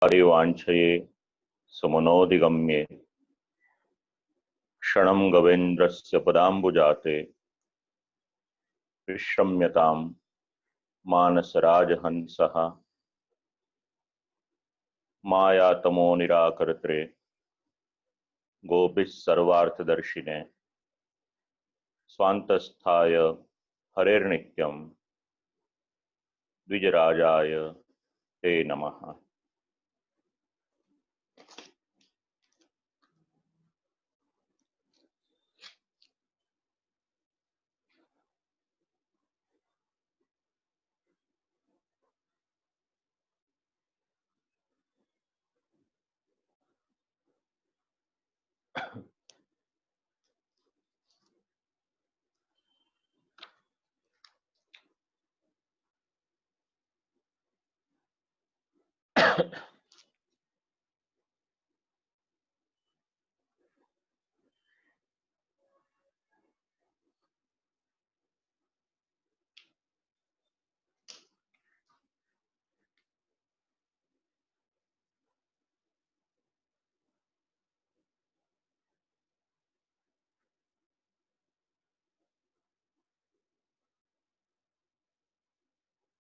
वाञ्छये सुमनोदिगम्ये क्षणं गवेन्द्रस्य पदाम्बुजाते विश्रम्यतां मानसराजहंसः मायातमो निराकर्त्रे गोपिः सर्वार्थदर्शिने स्वान्तस्थाय हरेर्नित्यं द्विजराजाय ते नमः।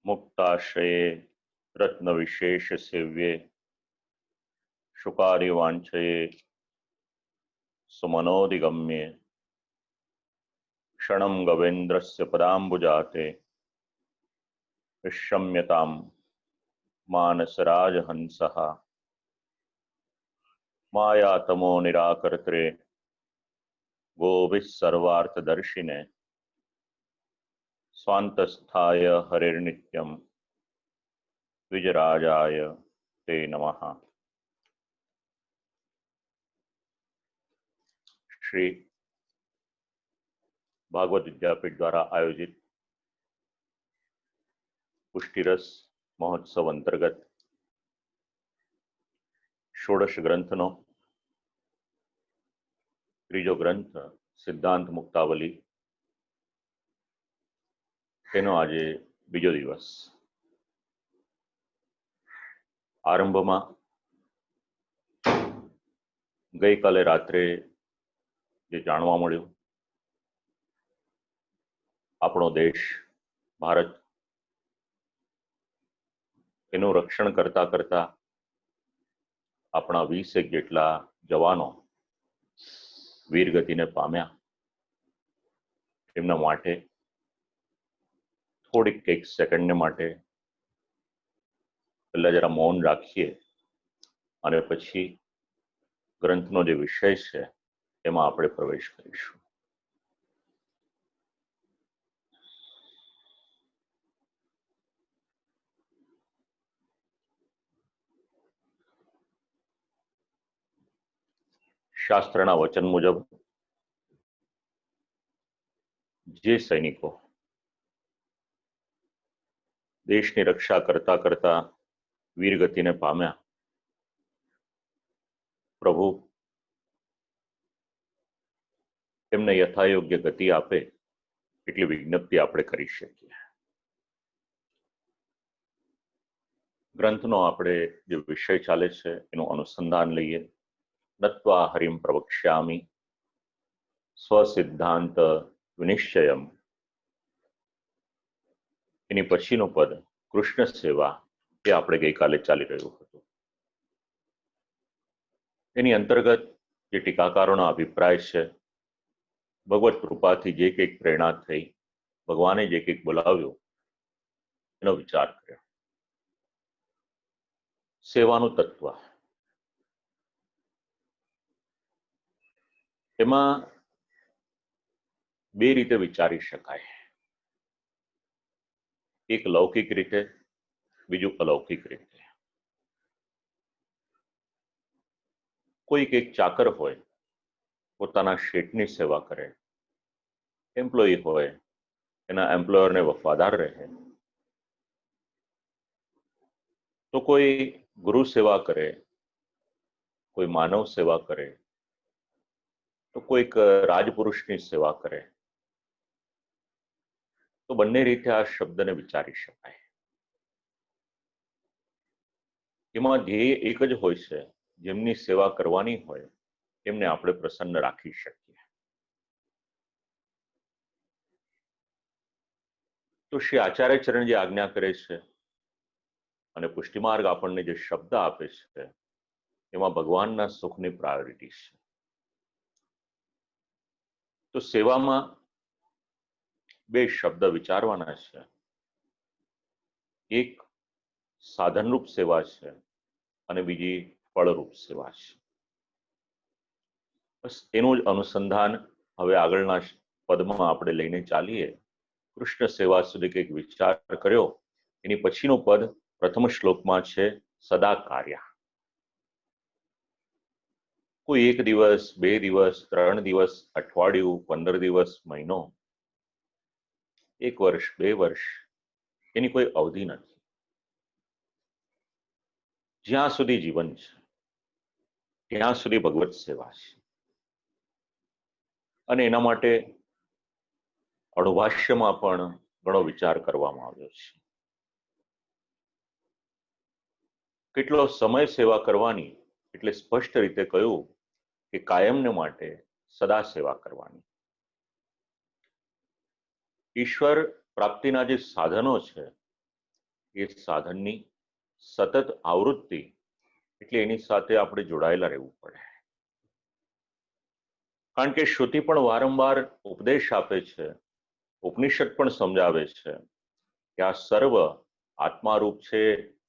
मुक्ताश्रये रत्नविशेष सेव्ये शुकारि वाञ्छये सुमनोदिगम्ये क्षणं गवेन्द्रस्य पदाम्बुजाते विश्रम्यतां मानसराजहंसः मायातमो निराकर्त्रे गोभिः सर्वार्थदर्शिने स्वान्तस्थाय हरेर्नित्यं द्विजराजाय ते नमः। श्री भागवत विद्यापीठ द्वारा आयोजित पुष्टिरस महोत्सव अंतर्गत षोडश ग्रंथनो त्रीजो ग्रंथ सिद्धांत मुक्तावली तेनो आजे बीजो दिवस। आरंभमां गई काले रात्रे जे जाणवा मळ्युं આપણો દેશ ભારત એનું રક્ષણ કરતા કરતા આપણા 20 જેટલા જવાનો વીરગતિને પામ્યા, એમના માટે થોડીક એક સેકન્ડને માટે પહેલા જરા મૌન રાખીએ અને પછી ગ્રંથનો જે વિષય છે એમાં આપણે પ્રવેશ કરીશું. શાસ્ત્રના વચન મુજબ જે સૈનિકો દેશની રક્ષા કરતા કરતા વીરગતિને પામ્યા, પ્રભુ એમને યથાયોગ્ય ગતિ આપે એટલી વિજ્ઞપ્તિ આપણે કરી શકીએ. ગ્રંથનો આપણે જે વિષય ચાલે છે એનું અનુસંધાન લઈએ. નત્વા હરિમ પ્રવક્ષ્યામિ સ્વસિદ્ધાંત વિનિશ્ચયમ. એની પછીનું પદ કૃષ્ણ સેવા એ આપણે ગઈકાલે ચાલી રહ્યું હતું. એની અંતર્ગત જે ટીકાકારોનો અભિપ્રાય છે, ભગવત કૃપાથી જે કંઈક પ્રેરણા થઈ, ભગવાને જે કંઈક બોલાવ્યું એનો વિચાર કર્યો. સેવાનું તત્વ, એમાં બે રીતે વિચારી શકાય. એક લૌકિક રીતે, બીજું અલૌકિક રીતે. કોઈક એક ચાકર હોય, પોતાના શેઠની સેવા કરે, એમ્પ્લોયી હોય, એના એમ્પ્લોયરને વફાદાર રહે, તો કોઈ ગુરુ સેવા કરે, કોઈ માનવ સેવા કરે, તો કોઈક રાજપુરુષની સેવા કરે. તો બંને રીતે આ શબ્દને વિચારી શકાય. એમાં ધ્યેય એક જ હોય છે, જેમની સેવા કરવાની હોય એમને આપણે પ્રસન્ન રાખી શકીએ. તો શ્રી આચાર્ય ચરણ જે આજ્ઞા કરે છે અને પુષ્ટિમાર્ગ આપણને જે શબ્દ આપે છે એમાં ભગવાનના સુખની પ્રાયોરિટી છે. તો સેવામાં બે શબ્દ વિચારવાના છે. એક સાધનરૂપ સેવા છે અને બીજી ફળરૂપ સેવા છે. બસ એનું જ અનુસંધાન હવે આગળના પદમાં આપણે લઈને ચાલીએ. કૃષ્ણ સેવા સુધી કંઈક વિચાર કર્યો. એની પછીનું પદ પ્રથમ શ્લોકમાં છે સદા કાર્ય. કોઈ એક દિવસ, 2 દિવસ, 3 દિવસ, અઠવાડિયું, 15 દિવસ, મહિનો, 1 વર્ષ, 2 વર્ષ, એની કોઈ અવધિ નથી. જ્યાં સુધી જીવન છે ત્યાં સુધી ભગવત સેવા છે. અને એના માટે અણુભાષ્યમાં પણ ઘણો વિચાર કરવામાં આવ્યો છે. કેટલો સમય સેવા કરવાની, એટલે સ્પષ્ટ રીતે કહ્યું કે કાયમને માટે સદા સેવા કરવાની. ઈશ્વર પ્રાપ્તિના જે સાધનો છે એ સાધનની સતત આવૃત્તિ, એટલે એની સાથે આપણે જોડાયેલા રહેવું પડે. કારણ કે શ્રુતિ પણ વારંવાર ઉપદેશ આપે છે, ઉપનિષદ પણ સમજાવે છે કે આ સર્વ આત્મારૂપ છે,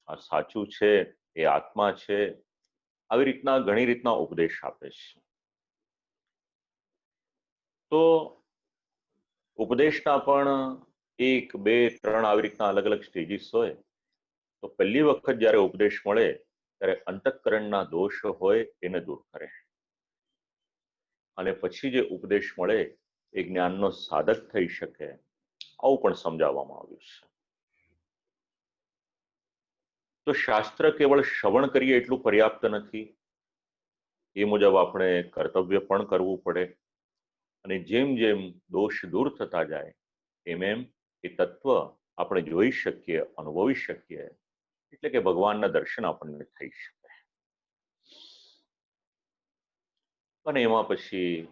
આ સાચું છે, એ આત્મા છે. આવી રીતના ઘણી રીતના ઉપદેશ આપે છે. તો ઉપદેશના પણ 1, 2, 3 આવી રીતના અલગ અલગ સ્ટેજીસ હોય. તો પહેલી વખત જ્યારે ઉપદેશ મળે ત્યારે અંતઃકરણના દોષ હોય એને દૂર કરે, અને પછી જે ઉપદેશ મળે એ જ્ઞાનનો સાધક થઈ શકે, આવું પણ સમજાવવામાં આવ્યું છે. તો શાસ્ત્ર કેવળ શ્રવણ કરીએ એટલું પર્યાપ્ત નથી. એ મુજબ આપણે કર્તવ્ય પણ કરવું પડે. અને જેમ જેમ દોષ દૂર થતા જાય એમ એમ એ તત્વ આપણે જોઈ શકીએ, અનુભવી શકીએ, એટલે કે ભગવાનના દર્શન આપણને થઈ શકે. અને એમાં પછી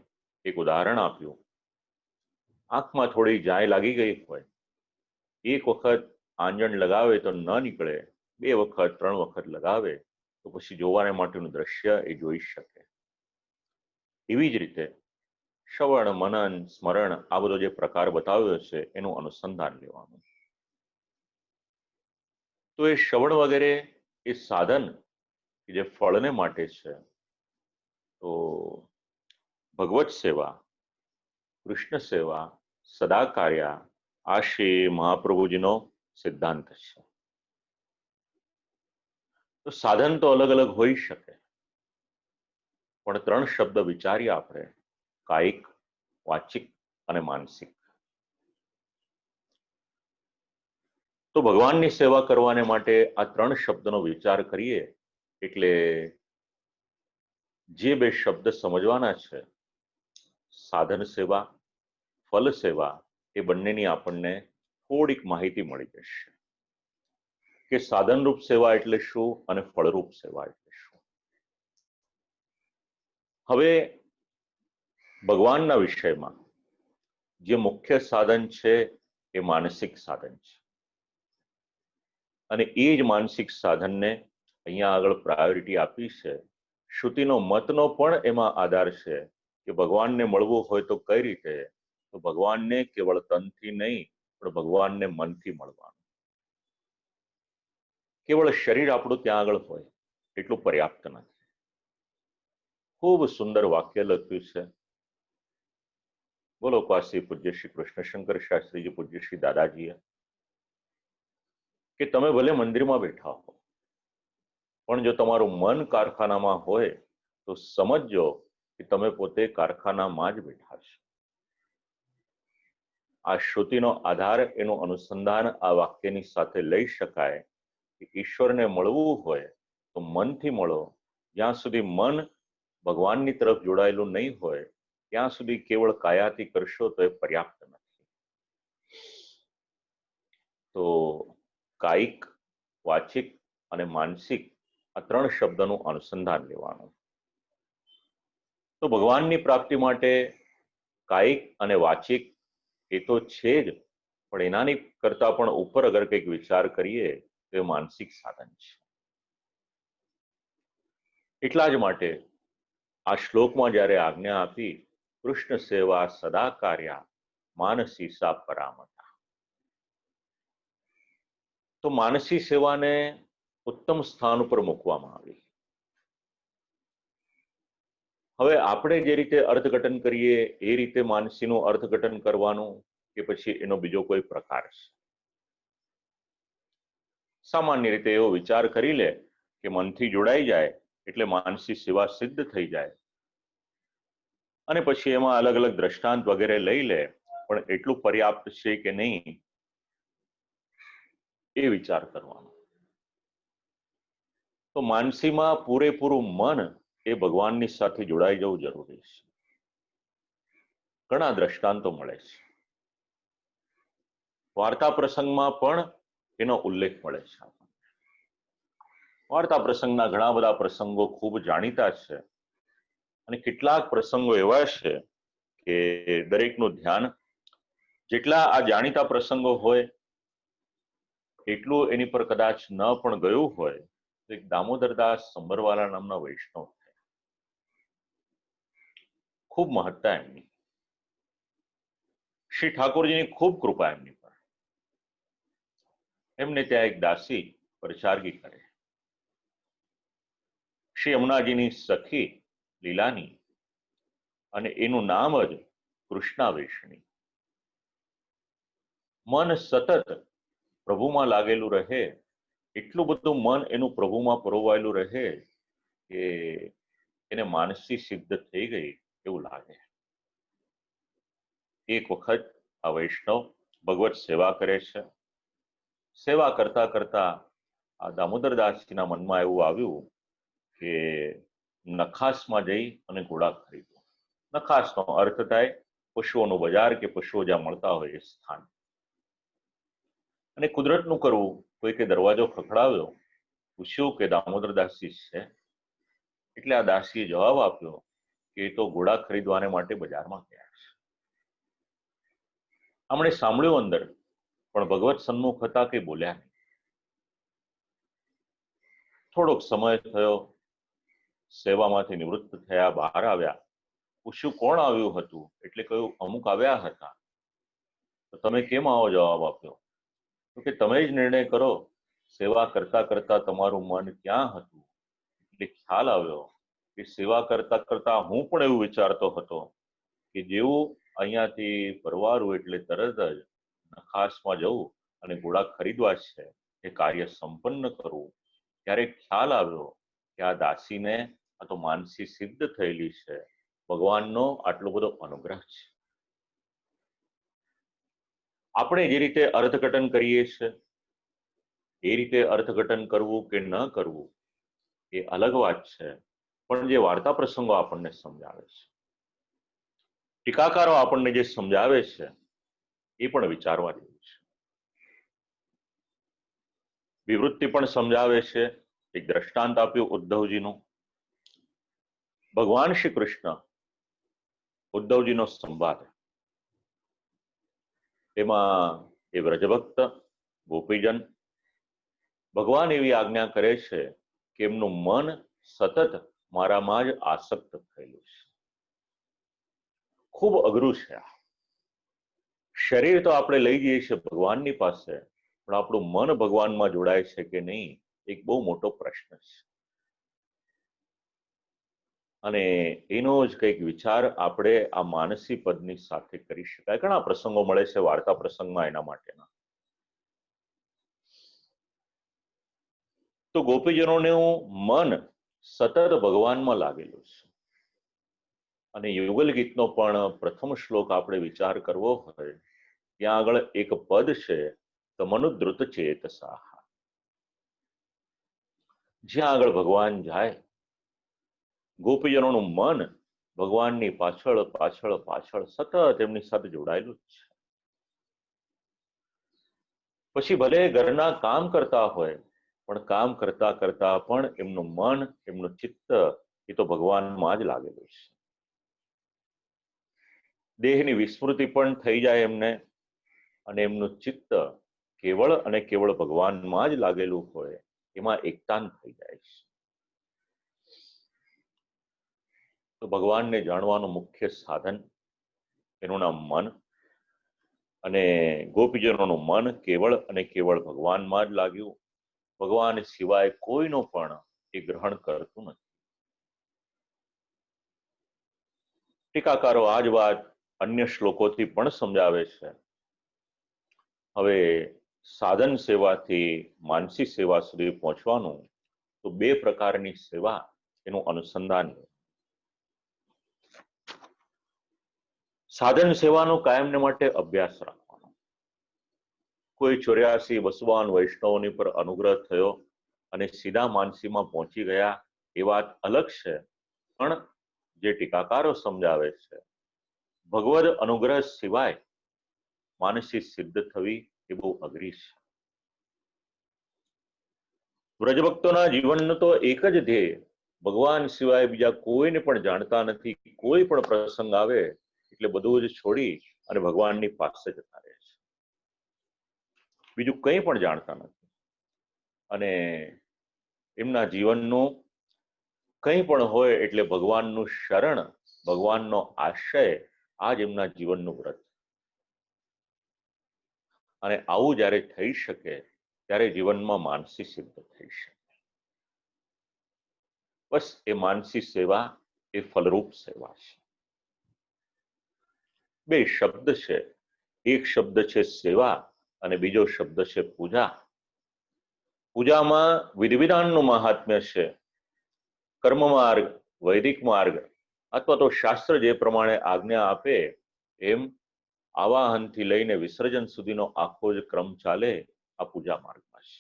એક ઉદાહરણ આપ્યું. આંખમાં થોડી જાય લાગી ગઈ હોય, એક વખત આંજણ લગાવે તો ન નીકળે, 2 વખત 3 વખત લગાવે તો પછી જોવાને માટેનું દ્રશ્ય એ જોઈ શકે. એવી જ રીતે શ્રવણ, મનન, સ્મરણ આ બધો જે પ્રકાર બતાવ્યો છે એનું અનુસંધાન લેવાનું. તો એ શ્રવણ વગેરે એ સાધન જે ફળને માટે છે. તો ભગવત સેવા, કૃષ્ણ સેવા, સદા કાર્ય, આ શ્રી મહાપ્રભુજીનો સિદ્ધાંત છે. તો સાધન તો અલગ અલગ હોઈ શકે, પણ 3 શબ્દ વિચારીએ આપણે: કાયિક, વાચિક અને માનસિક. તો ભગવાનની સેવા કરવાને માટે આ 3 શબ્દનો વિચાર કરીએ એટલે જે 2 શબ્દ સમજવાના છે, સાધન સેવા, ફલ સેવા, એ બંનેની આપણને થોડીક માહિતી મળી જશે કે સાધનરૂપ સેવા એટલે શું અને ફળરૂપ સેવા એટલે શું. હવે ભગવાનના વિષયમાં જે મુખ્ય સાધન છે એ માનસિક સાધન છે. અને એ જ માનસિક સાધનને અહીંયા આગળ પ્રાયોરિટી આપી છે. શ્રુતિનો મતનો પણ એમાં આધાર છે કે ભગવાનને મળવું હોય તો કઈ રીતે. તો ભગવાનને કેવળ તનથી નહીં, પણ ભગવાનને મનથી મળવાનું. કેવળ શરીર આપણું ત્યાં આગળ હોય એટલું પર્યાપ્ત નથી. ખૂબ સુંદર વાક્ય લખ્યું છે ગોલોકવાસી પૂજ્ય શ્રી કૃષ્ણશંકર શાસ્ત્રીજી, પૂજ્ય શ્રી દાદાજીએ, કે તમે ભલે મંદિરમાં બેઠા હો, પણ જો તમારું મન કારખાનામાં હોય તો સમજજો કે તમે પોતે કારખાનામાં જ બેઠા છો. આ શ્રુતિનો આધાર, એનું અનુસંધાન આ વાક્યની સાથે લઈ શકાય કે ઈશ્વરને મળવું હોય તો મનથી મળો. જ્યાં સુધી મન ભગવાનની તરફ જોડાયેલું નહીં હોય ત્યાં સુધી કેવળ કાયાથી કરશો તો એ પર્યાપ્ત નથી. તો કાયિક, વાચિક અને માનસિક આ ત્રણ શબ્દનું અનુસંધાન લેવાનું. તો ભગવાનની પ્રાપ્તિ માટે કાયિક અને વાચિક એ તો છે જ, પણ એનાની કરતા પણ ઉપર અગર કંઈક વિચાર કરીએ તો એ માનસિક સાધન છે. એટલા જ માટે આ શ્લોકમાં જ્યારે આજ્ઞા આપી કૃષ્ણ સેવા સદા કાર્યા માનસી સા પરામતા, તો માનસી સેવાને ઉત્તમ સ્થાન ઉપર મૂકવામાં આવી. હવે આપણે જે રીતે અર્થઘટન કરીએ એ રીતે માનસીનું અર્થઘટન કરવાનું કે પછી એનો બીજો કોઈ પ્રકાર છે? સામાન્ય રીતે એવો વિચાર કરી લે કે મનથી જોડાઈ જાય એટલે માનસી સેવા સિદ્ધ થઈ જાય, અને પછી એમાં અલગ અલગ દ્રષ્ટાંત વગેરે લઈ લે, પણ એટલું પર્યાપ્ત છે કે નહીં એ વિચાર કરવાનો. તો માનસીમાં પૂરેપૂરું મન એ ભગવાનની સાથે જોડાઈ જવું જરૂરી છે. ઘણા દ્રષ્ટાંતો મળે છે. વાર્તા પ્રસંગમાં પણ એનો ઉલ્લેખ મળે છે. વાર્તા પ્રસંગના ઘણા બધા પ્રસંગો ખૂબ જાણીતા છે, અને કેટલાક પ્રસંગો એવા છે કે દરેકનું ધ્યાન જેટલા આ જાણીતા પ્રસંગો હોય એટલું એની પર કદાચ ન પણ ગયું હોય. તો એક દામોદરદાસ સંબરવાલા નામના વૈષ્ણવ, ખૂબ મહત્તા એમની, શ્રી ઠાકોરજીની ખૂબ કૃપા એમની પર. એમને ત્યાં એક દાસી પરચારગી કરે. શ્રી યમુનાજીની સખી લીલાની, અને એનું નામ જ કૃષ્ણાવેશણી. મન સતત પ્રભુમાં લાગેલું રહે, એટલું બધું મન એનું પ્રભુમાં પરોવાયેલું રહે કે એને માનસી સિદ્ધ થઈ ગઈ એવું લાગે. એક વખત આ વૈષ્ણવ ભગવત સેવા કરે છે. સેવા કરતા કરતા આ દામોદરદાસજીના મનમાં એવું આવ્યું કે નખાસમાં જઈ અને ઘોડા ખરીદવું. નખાસનો અર્થ થાય પશુઓનું બજાર કે પશુઓ જ્યાં મળતા હોય એ સ્થાન. અને કુદરતનું કરવું, કોઈકે દરવાજો ખખડાવ્યો, પૂછ્યું કે દામોદરદાસજી છે? એટલે આ દાસીએ જવાબ આપ્યો કે એ તો ઘોડા ખરીદવાને માટે બજારમાં ગયા છે. આમણે સાંભળ્યું અંદર, પણ ભગવત સન્મુખ હતા કે બોલ્યા નહીં. થોડોક સમય થયો, સેવામાંથી નિવૃત્ત થયા, બહાર આવ્યા. પૂછ્યું કોણ આવ્યું હતું? એટલે કહ્યું અમુક આવ્યા હતા. તો તમે કેમ આવો જવાબ આપ્યો? તો કે તમે જ નિર્ણય કરો, સેવા કરતા કરતા તમારું મન ક્યાં હતું? એટલે ખ્યાલ આવ્યો કે સેવા કરતા કરતા હું પણ એવું વિચારતો હતો કે જેવું અહીંયાથી પરવારું એટલે તરત જ નખાસમાં જવું અને ઘોડા ખરીદવા છે, એ કાર્ય સંપન્ન કરવું. ત્યારે ખ્યાલ આવ્યો કે આ દાસીને આ તો માનસી સિદ્ધ થયેલી છે, ભગવાનનો આટલો બધો અનુગ્રહ છે. આપણે જે રીતે અર્થઘટન કરીએ છીએ એ રીતે અર્થઘટન કરવું કે ન કરવું એ અલગ વાત છે, પણ જે વાર્તા પ્રસંગો આપણને સમજાવે છે, ટીકાકારો આપણને જે સમજાવે છે, એ પણ વિચારવા જેવું છે. વિવૃત્તિ પણ સમજાવે છે. એક દ્રષ્ટાંત આપ્યું ઉદ્ધવજીનું. ભગવાન શ્રી કૃષ્ણ ઉદ્ધવજીનો સંવાદ, એમાં એ વ્રજભક્ત ગોપીજન, ભગવાન એવી આજ્ઞા કરે છે કે એમનું મન સતત મારામાં જ આસક્ત થયેલું છે. ખૂબ અઘરું છે આ. શરીર તો આપણે લઈ જઈએ છીએ ભગવાનની પાસે, પણ આપણું મન ભગવાનમાં જોડાય છે કે નહીં, એક બહુ મોટો પ્રશ્ન છે. અને એનો જ કંઈક વિચાર આપણે આ માનસી પદની સાથે કરી શકાય. ઘણા પ્રસંગો મળે છે વાર્તા પ્રસંગમાં એના માટેના. તો ગોપીજનોનું મન સતત ભગવાનમાં લાગેલું છે. અને યુગલ ગીતનો પણ પ્રથમ શ્લોક આપણે વિચાર કરવો હોય, ત્યાં આગળ એક પદ છે, તમનુદ્રુત ચેતસા. જ્યાં આગળ ભગવાન જાય, ગોપીજનોનું મન ભગવાનની પાછળ પાછળ પાછળ સતત એમની સાથે જોડાયેલું જ છે. પછી ભલે ઘરના કામ કરતા હોય, પણ કામ કરતા કરતા પણ એમનું મન, એમનું ચિત્ત એ તો ભગવાનમાં જ લાગેલું છે. દેહની વિસ્મૃતિ પણ થઈ જાય એમને, અને એમનું ચિત્ત કેવળ અને કેવળ ભગવાનમાં જ લાગેલું હોય, એમાં એકતાન થઈ જાય છે. તો ભગવાનને જાણવાનું મુખ્ય સાધન એનું નામ મન, અને ગોપીજનોનું મન કેવળ અને કેવળ ભગવાનમાં જ લાગ્યું. ભગવાન સિવાય કોઈનો પણ એ ગ્રહણ કરતું નથી. ટીકાકારો આ જ વાત અન્ય શ્લોકોથી પણ સમજાવે છે. હવે સાધન સેવાથી માનસી સેવા સુધી પહોંચવાનું, તો બે પ્રકારની સેવા એનું અનુસંધાન. સાધન સેવાનો કાયમને માટે અભ્યાસ રાખવાનો. કોઈ 84 વસવાન વૈષ્ણવોની પર અનુગ્રહ થયો અને સીધા માનસીમાં પહોંચી ગયા એ વાત અલગ છે, પણ જે ટીકાકારો સમજાવે છે, ભગવદ અનુગ્રહ સિવાય માનસી સિદ્ધ થવી એ બહુ અઘરી છે. વ્રજભક્તોના જીવનનો તો એક જ ધ્યેય, ભગવાન સિવાય બીજા કોઈને પણ જાણતા નથી. કોઈ પણ પ્રસંગ આવે એટલે બધું જ છોડી અને ભગવાનની પાસે જતા રહે છે. બીજું કંઈ પણ જાણતા નથી, અને એમના જીવનનું કંઈ પણ હોય એટલે ભગવાનનું શરણ, ભગવાનનો આશ્રય, આ જ એમના જીવનનું વ્રત. અને આવું જ્યારે થઈ શકે ત્યારે જીવનમાં માનસી સિદ્ધ થઈ શકે. બસ એ માનસી સેવા એ ફલરૂપ સેવા છે. બે શબ્દ છે, એક શબ્દ છે સેવા અને બીજો શબ્દ છે પૂજા. પૂજામાં વિધિવિધાનનું મહાત્મ્ય છે. કર્મ માર્ગ, વૈદિક માર્ગ અથવા તો શાસ્ત્ર જે પ્રમાણે આજ્ઞા આપે એમ આવાહનથી લઈને વિસર્જન સુધીનો આખો જ ક્રમ ચાલે આ પૂજા માર્ગમાં છે.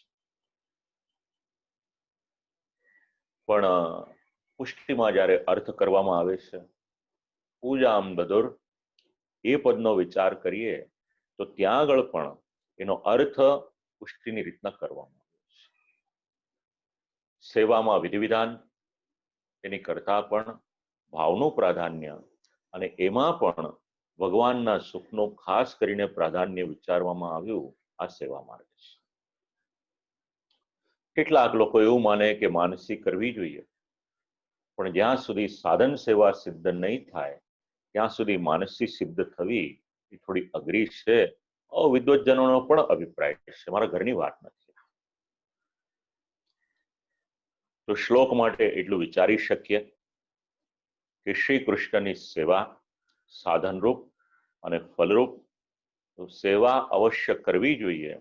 પણ પુષ્ટિમાં જ્યારે અર્થ કરવામાં આવે છે, પૂજામ દદુર એ પદનો વિચાર કરીએ તો ત્યાં આગળ પણ એનો અર્થ પુષ્ટિની રીતના કરવામાં આવે છે. સેવામાં વિધિવિધાન, એની કરતા પણ ભાવનું પ્રાધાન્ય, અને એમાં પણ ભગવાનના સુખનું ખાસ કરીને પ્રાધાન્ય વિચારવામાં આવ્યું, આ સેવા માર્ગ છે. કેટલાક લોકો એવું માને કે માનસી કરવી જોઈએ, પણ જ્યાં સુધી સાધન સેવા સિદ્ધ નહીં થાય ત્યાં સુધી માનસી સિદ્ધ થવી એ થોડી અઘરી છે. વિદ્વજનોનો પણ અભિપ્રાય છે, મારા ઘરની વાત નથી. તો શ્લોક માટે એટલું વિચારી શકીએ કે શ્રી કૃષ્ણની સેવા સાધનરૂપ અને ફલરૂપ. તો સેવા અવશ્ય કરવી જોઈએ,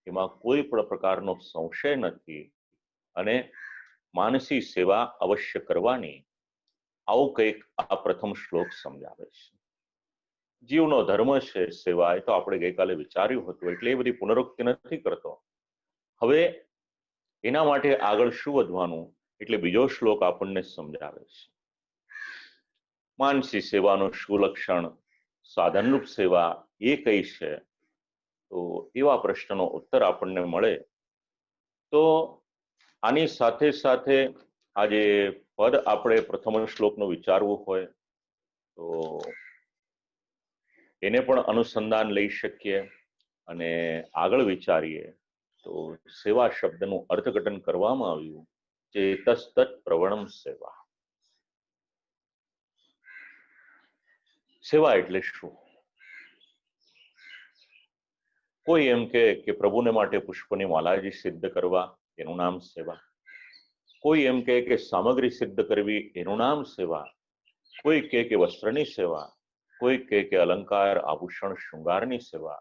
એમાં કોઈ પણ પ્રકારનો સંશય નથી, અને માનસી સેવા અવશ્ય કરવાની, આવું કંઈક આ પ્રથમ શ્લોક સમજાવે છે. જીવનો ધર્મ છે સેવા, એ તો આપણે ગઈકાલે વિચાર્યું હતું, એટલે એ બધી પુનરુક્તિ નથી કરતો. હવે એના માટે આગળ શું વધવાનું, એટલે બીજો શ્લોક આપણને સમજાવે છે. માનસી સેવાનું શું લક્ષણ, સાધનરૂપ સેવા એ કઈ છે, તો એવા પ્રશ્નનો ઉત્તર આપણને મળે. તો આની સાથે સાથે આજે પદ આપણે પ્રથમ શ્લોકનું વિચારવું હોય તો એને પણ અનુસંધાન લઈ શકીએ, અને આગળ વિચારીએ તો સેવા શબ્દનું અર્થઘટન કરવામાં આવ્યું, ચેતસ્તત પ્રવણમ સેવા. સેવા એટલે શું? કોઈ એમ કે પ્રભુને માટે પુષ્પની માલાજી સિદ્ધ કરવા, એનું નામ સેવા. કોઈ એમ કે સામગ્રી સિદ્ધ કરવી, એનું નામ સેવા. કોઈ કે વસ્ત્રની સેવા, કોઈ કે અલંકાર આભૂષણ શૃંગારની સેવા,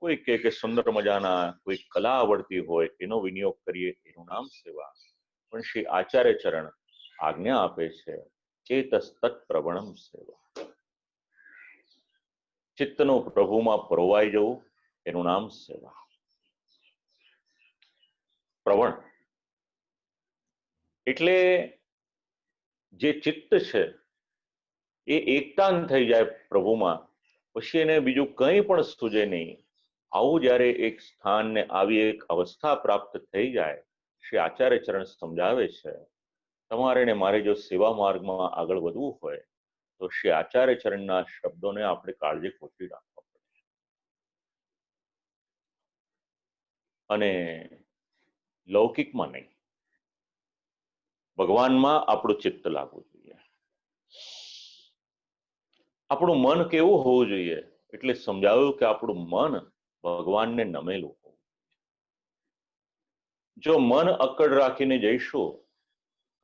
કોઈ કે સુંદર મજાના કોઈ કલા આવડતી હોય એનો વિનિયોગ કરીએ, એનું નામ સેવા. પણ શ્રી આચાર્ય ચરણ આજ્ઞા આપે છે, ચેતસ્તત પ્રવણમ સેવા. ચિત્તનું પ્રભુમાં પરોવાઈ જવું, એનું નામ સેવા. પ્રવણ એટલે જે ચિત્ત છે એ એકતાન થઈ જાય પ્રભુમાં, પછી એને બીજું કંઈ પણ સૂજે નહીં. આવું જ્યારે એક સ્થાનને આવી એક અવસ્થા પ્રાપ્ત થઈ જાય શ્રી આચાર્ય ચરણ સમજાવે છે, તમારે ને મારે જો સેવા માર્ગમાં આગળ વધવું હોય તો શ્રી આચાર્ય ચરણના શબ્દોને આપણે કાળજીપૂર્વક રાખવા પડે અને લૌકિકમાં નહીં, ભગવાનમાં આપણું ચિત્ત લાગવું જોઈએ. આપણું મન કેવું હોવું જોઈએ, એટલે સમજાવ્યું કે આપણું મન ભગવાનને નમેલું હોવું. જો મન અકડ રાખીને જઈશું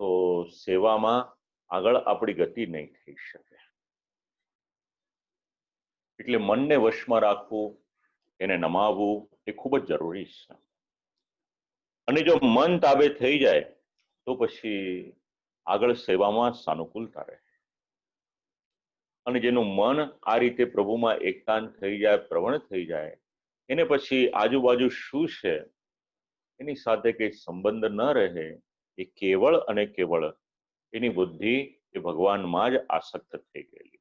તો સેવામાં આગળ આપણી ગતિ નહીં થઈ શકે. એટલે મનને વશમાં રાખવું, એને નમાવવું એ ખૂબ જ જરૂરી છે. અને જો મન તાબે થઈ જાય તો પછી આગળ સેવામાં સાનુકૂળતા રહે. અને જેનું મન આ રીતે પ્રભુમાં એકાંત થઈ જાય, પ્રવણ થઈ જાય, એને પછી આજુબાજુ શું છે એની સાથે કઈ સંબંધ ન રહે. એ કેવળ અને કેવળ એની બુદ્ધિ એ ભગવાનમાં જ આસક્ત થઈ ગયેલી.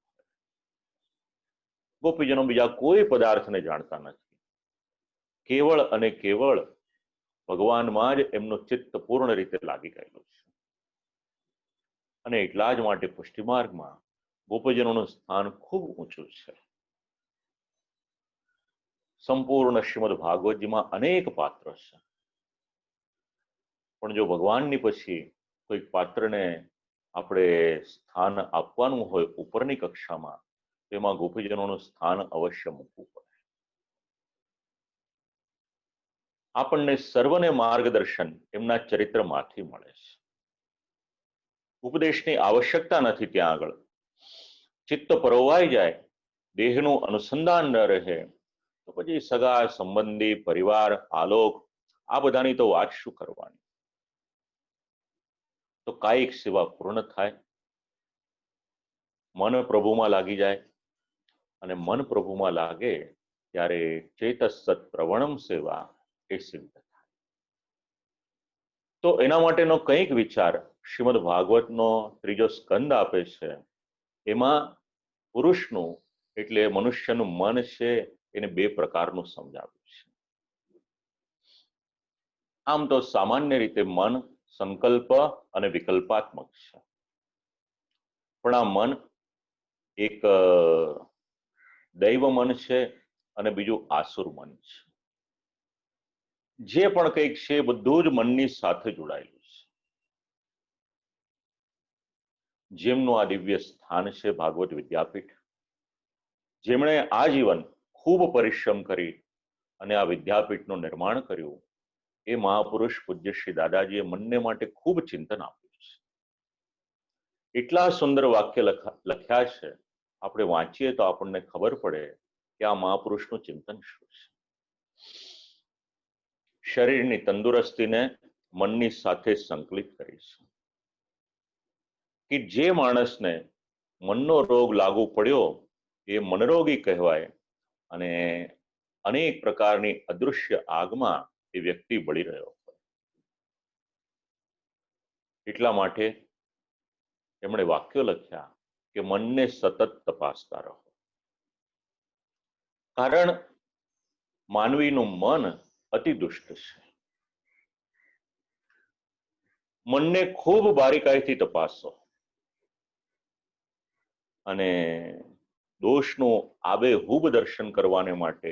ગોપીજનો બીજા કોઈ પદાર્થને જાણતા નથી, કેવળ અને કેવળ ભગવાનમાં જ એમનું ચિત્ત પૂર્ણ રીતે લાગી ગયેલું છે. અને એટલા જ માટે પુષ્ટિ માર્ગમાં ગોપીજનોનું સ્થાન ખૂબ ઊંચું છે. સંપૂર્ણ શ્રીમદ ભાગવતજીમાં અનેક પાત્ર છે, પણ જો ભગવાનની પછી કોઈક પાત્રને આપણે સ્થાન આપવાનું હોય ઉપરની કક્ષામાં, તેમાં ગોપીજનોનું સ્થાન અવશ્ય મૂકવું પડે. આપણને સર્વને માર્ગદર્શન એમના ચરિત્રમાંથી મળે છે. ઉપદેશની આવશ્યકતા નથી ત્યાં આગળ. ચિત્ત પરોવાઈ જાય, દેહનું અનુસંધાન ન રહે તો પછી સગા સંબંધી, પરિવાર, આલોક આ બધાની તો વાત શું કરવાની. તો કાયિક સેવા પૂર્ણ થાય, મન પ્રભુમાં લાગી જાય, અને મન પ્રભુમાં લાગે ત્યારે ચેતસત પ્રવણમ સેવા એ સિદ્ધ થાય. તો એના માટેનો કંઈક વિચાર શ્રીમદ ભાગવતનો 3જો સ્કંદ આપે છે. એમાં પુરુષનું એટલે મનુષ્યનું મન છે એને 2 પ્રકારનું સમજાવ્યું છે. આમ તો સામાન્ય રીતે મન સંકલ્પ અને વિકલ્પાત્મક છે, પણ આ મન એક દૈવ મન છે અને બીજું આસુર મન છે. જે પણ કંઈક છે બધું જ મનની સાથે જોડાયેલું છે. જેમનું આ દિવ્ય સ્થાન છે ભાગવત વિદ્યાપીઠ, જેમણે આજીવન ખૂબ પરિશ્રમ કરી અને આ વિદ્યાપીઠનું નિર્માણ કર્યું, એ મહાપુરુષ પૂજ્ય શ્રી દાદાજીએ મનને માટે ખૂબ ચિંતન આપ્યું છે. એટલા સુંદર વાક્ય લખ્યા છે, આપણે વાંચીએ તો આપણને ખબર પડે કે આ મહાપુરુષનું ચિંતન શું છે. શરીરની તંદુરસ્તીને મનની સાથે સંકલિત કરી છે કે જે માણસને મનનો રોગ લાગુ પડ્યો એ મનરોગી કહેવાય, અને અનેક પ્રકારની અદૃશ્ય આગમાં એ વ્યક્તિ બળી રહ્યો હોય. એટલા માટે એમણે વાક્યો લખ્યા કે મનને સતત તપાસતા રહો. કારણ માનવીનું મન અતિ દુષ્ટ છે. મનને ખૂબ બારીકાઈથી તપાસો અને દોષનું આબેહૂબ દર્શન કરવાને માટે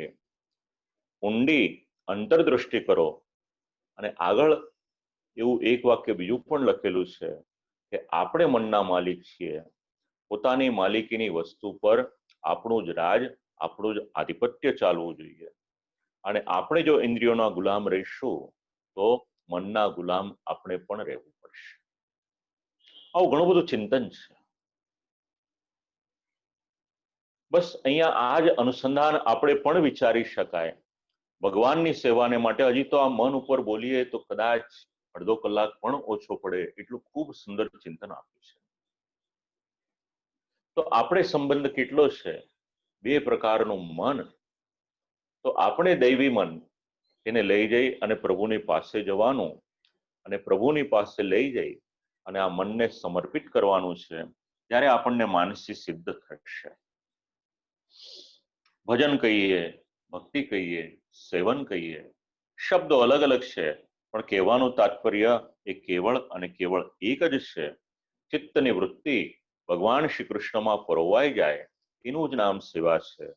ઊંડી અંતરદૃષ્ટિ કરો. અને આગળ એવું એક વાક્ય બીજું પણ લખેલું છે કે આપણે મનના માલિક છીએ, પોતાની માલિકીની વસ્તુ પર આપણું જ રાજ, આપણું જ આધિપત્ય ચાલવું જોઈએ. અને આપણે જો ઇન્દ્રિયોના ગુલામ રહીશું તો મનના ગુલામ આપણે પણ રહેવું પડશે. આવું ઘણું બધું ચિંતન છે. બસ અહીંયા આ જ અનુસંધાન આપણે પણ વિચારી શકાય. ભગવાનની સેવાને માટે હજી તો આ મન ઉપર બોલીએ તો કદાચ અડધો કલાક પણ ઓછો પડે, એટલું ખૂબ સુંદર ચિંતન આપ્યું છે. તો આપણે સંબંધ કેટલો છે? 2 પ્રકારનું મન. તો આપણે દૈવી મન એને લઈ જઈ અને પ્રભુની પાસે જવાનું, અને પ્રભુની પાસે લઈ જઈ અને આ મનને સમર્પિત કરવાનું છે. ત્યારે આપણને માનસી સિદ્ધ થશે. ભજન કહીએ, ભક્તિ કહીએ, સેવન કહીએ, શબ્દો અલગ અલગ છે, પણ કહેવાનું તાત્પર્ય એ કેવળ અને કેવળ એક જ છે. ચિત્તની વૃત્તિ ભગવાન શ્રી કૃષ્ણમાં પરોવાઈ જાય એનું જ નામ સેવા છે,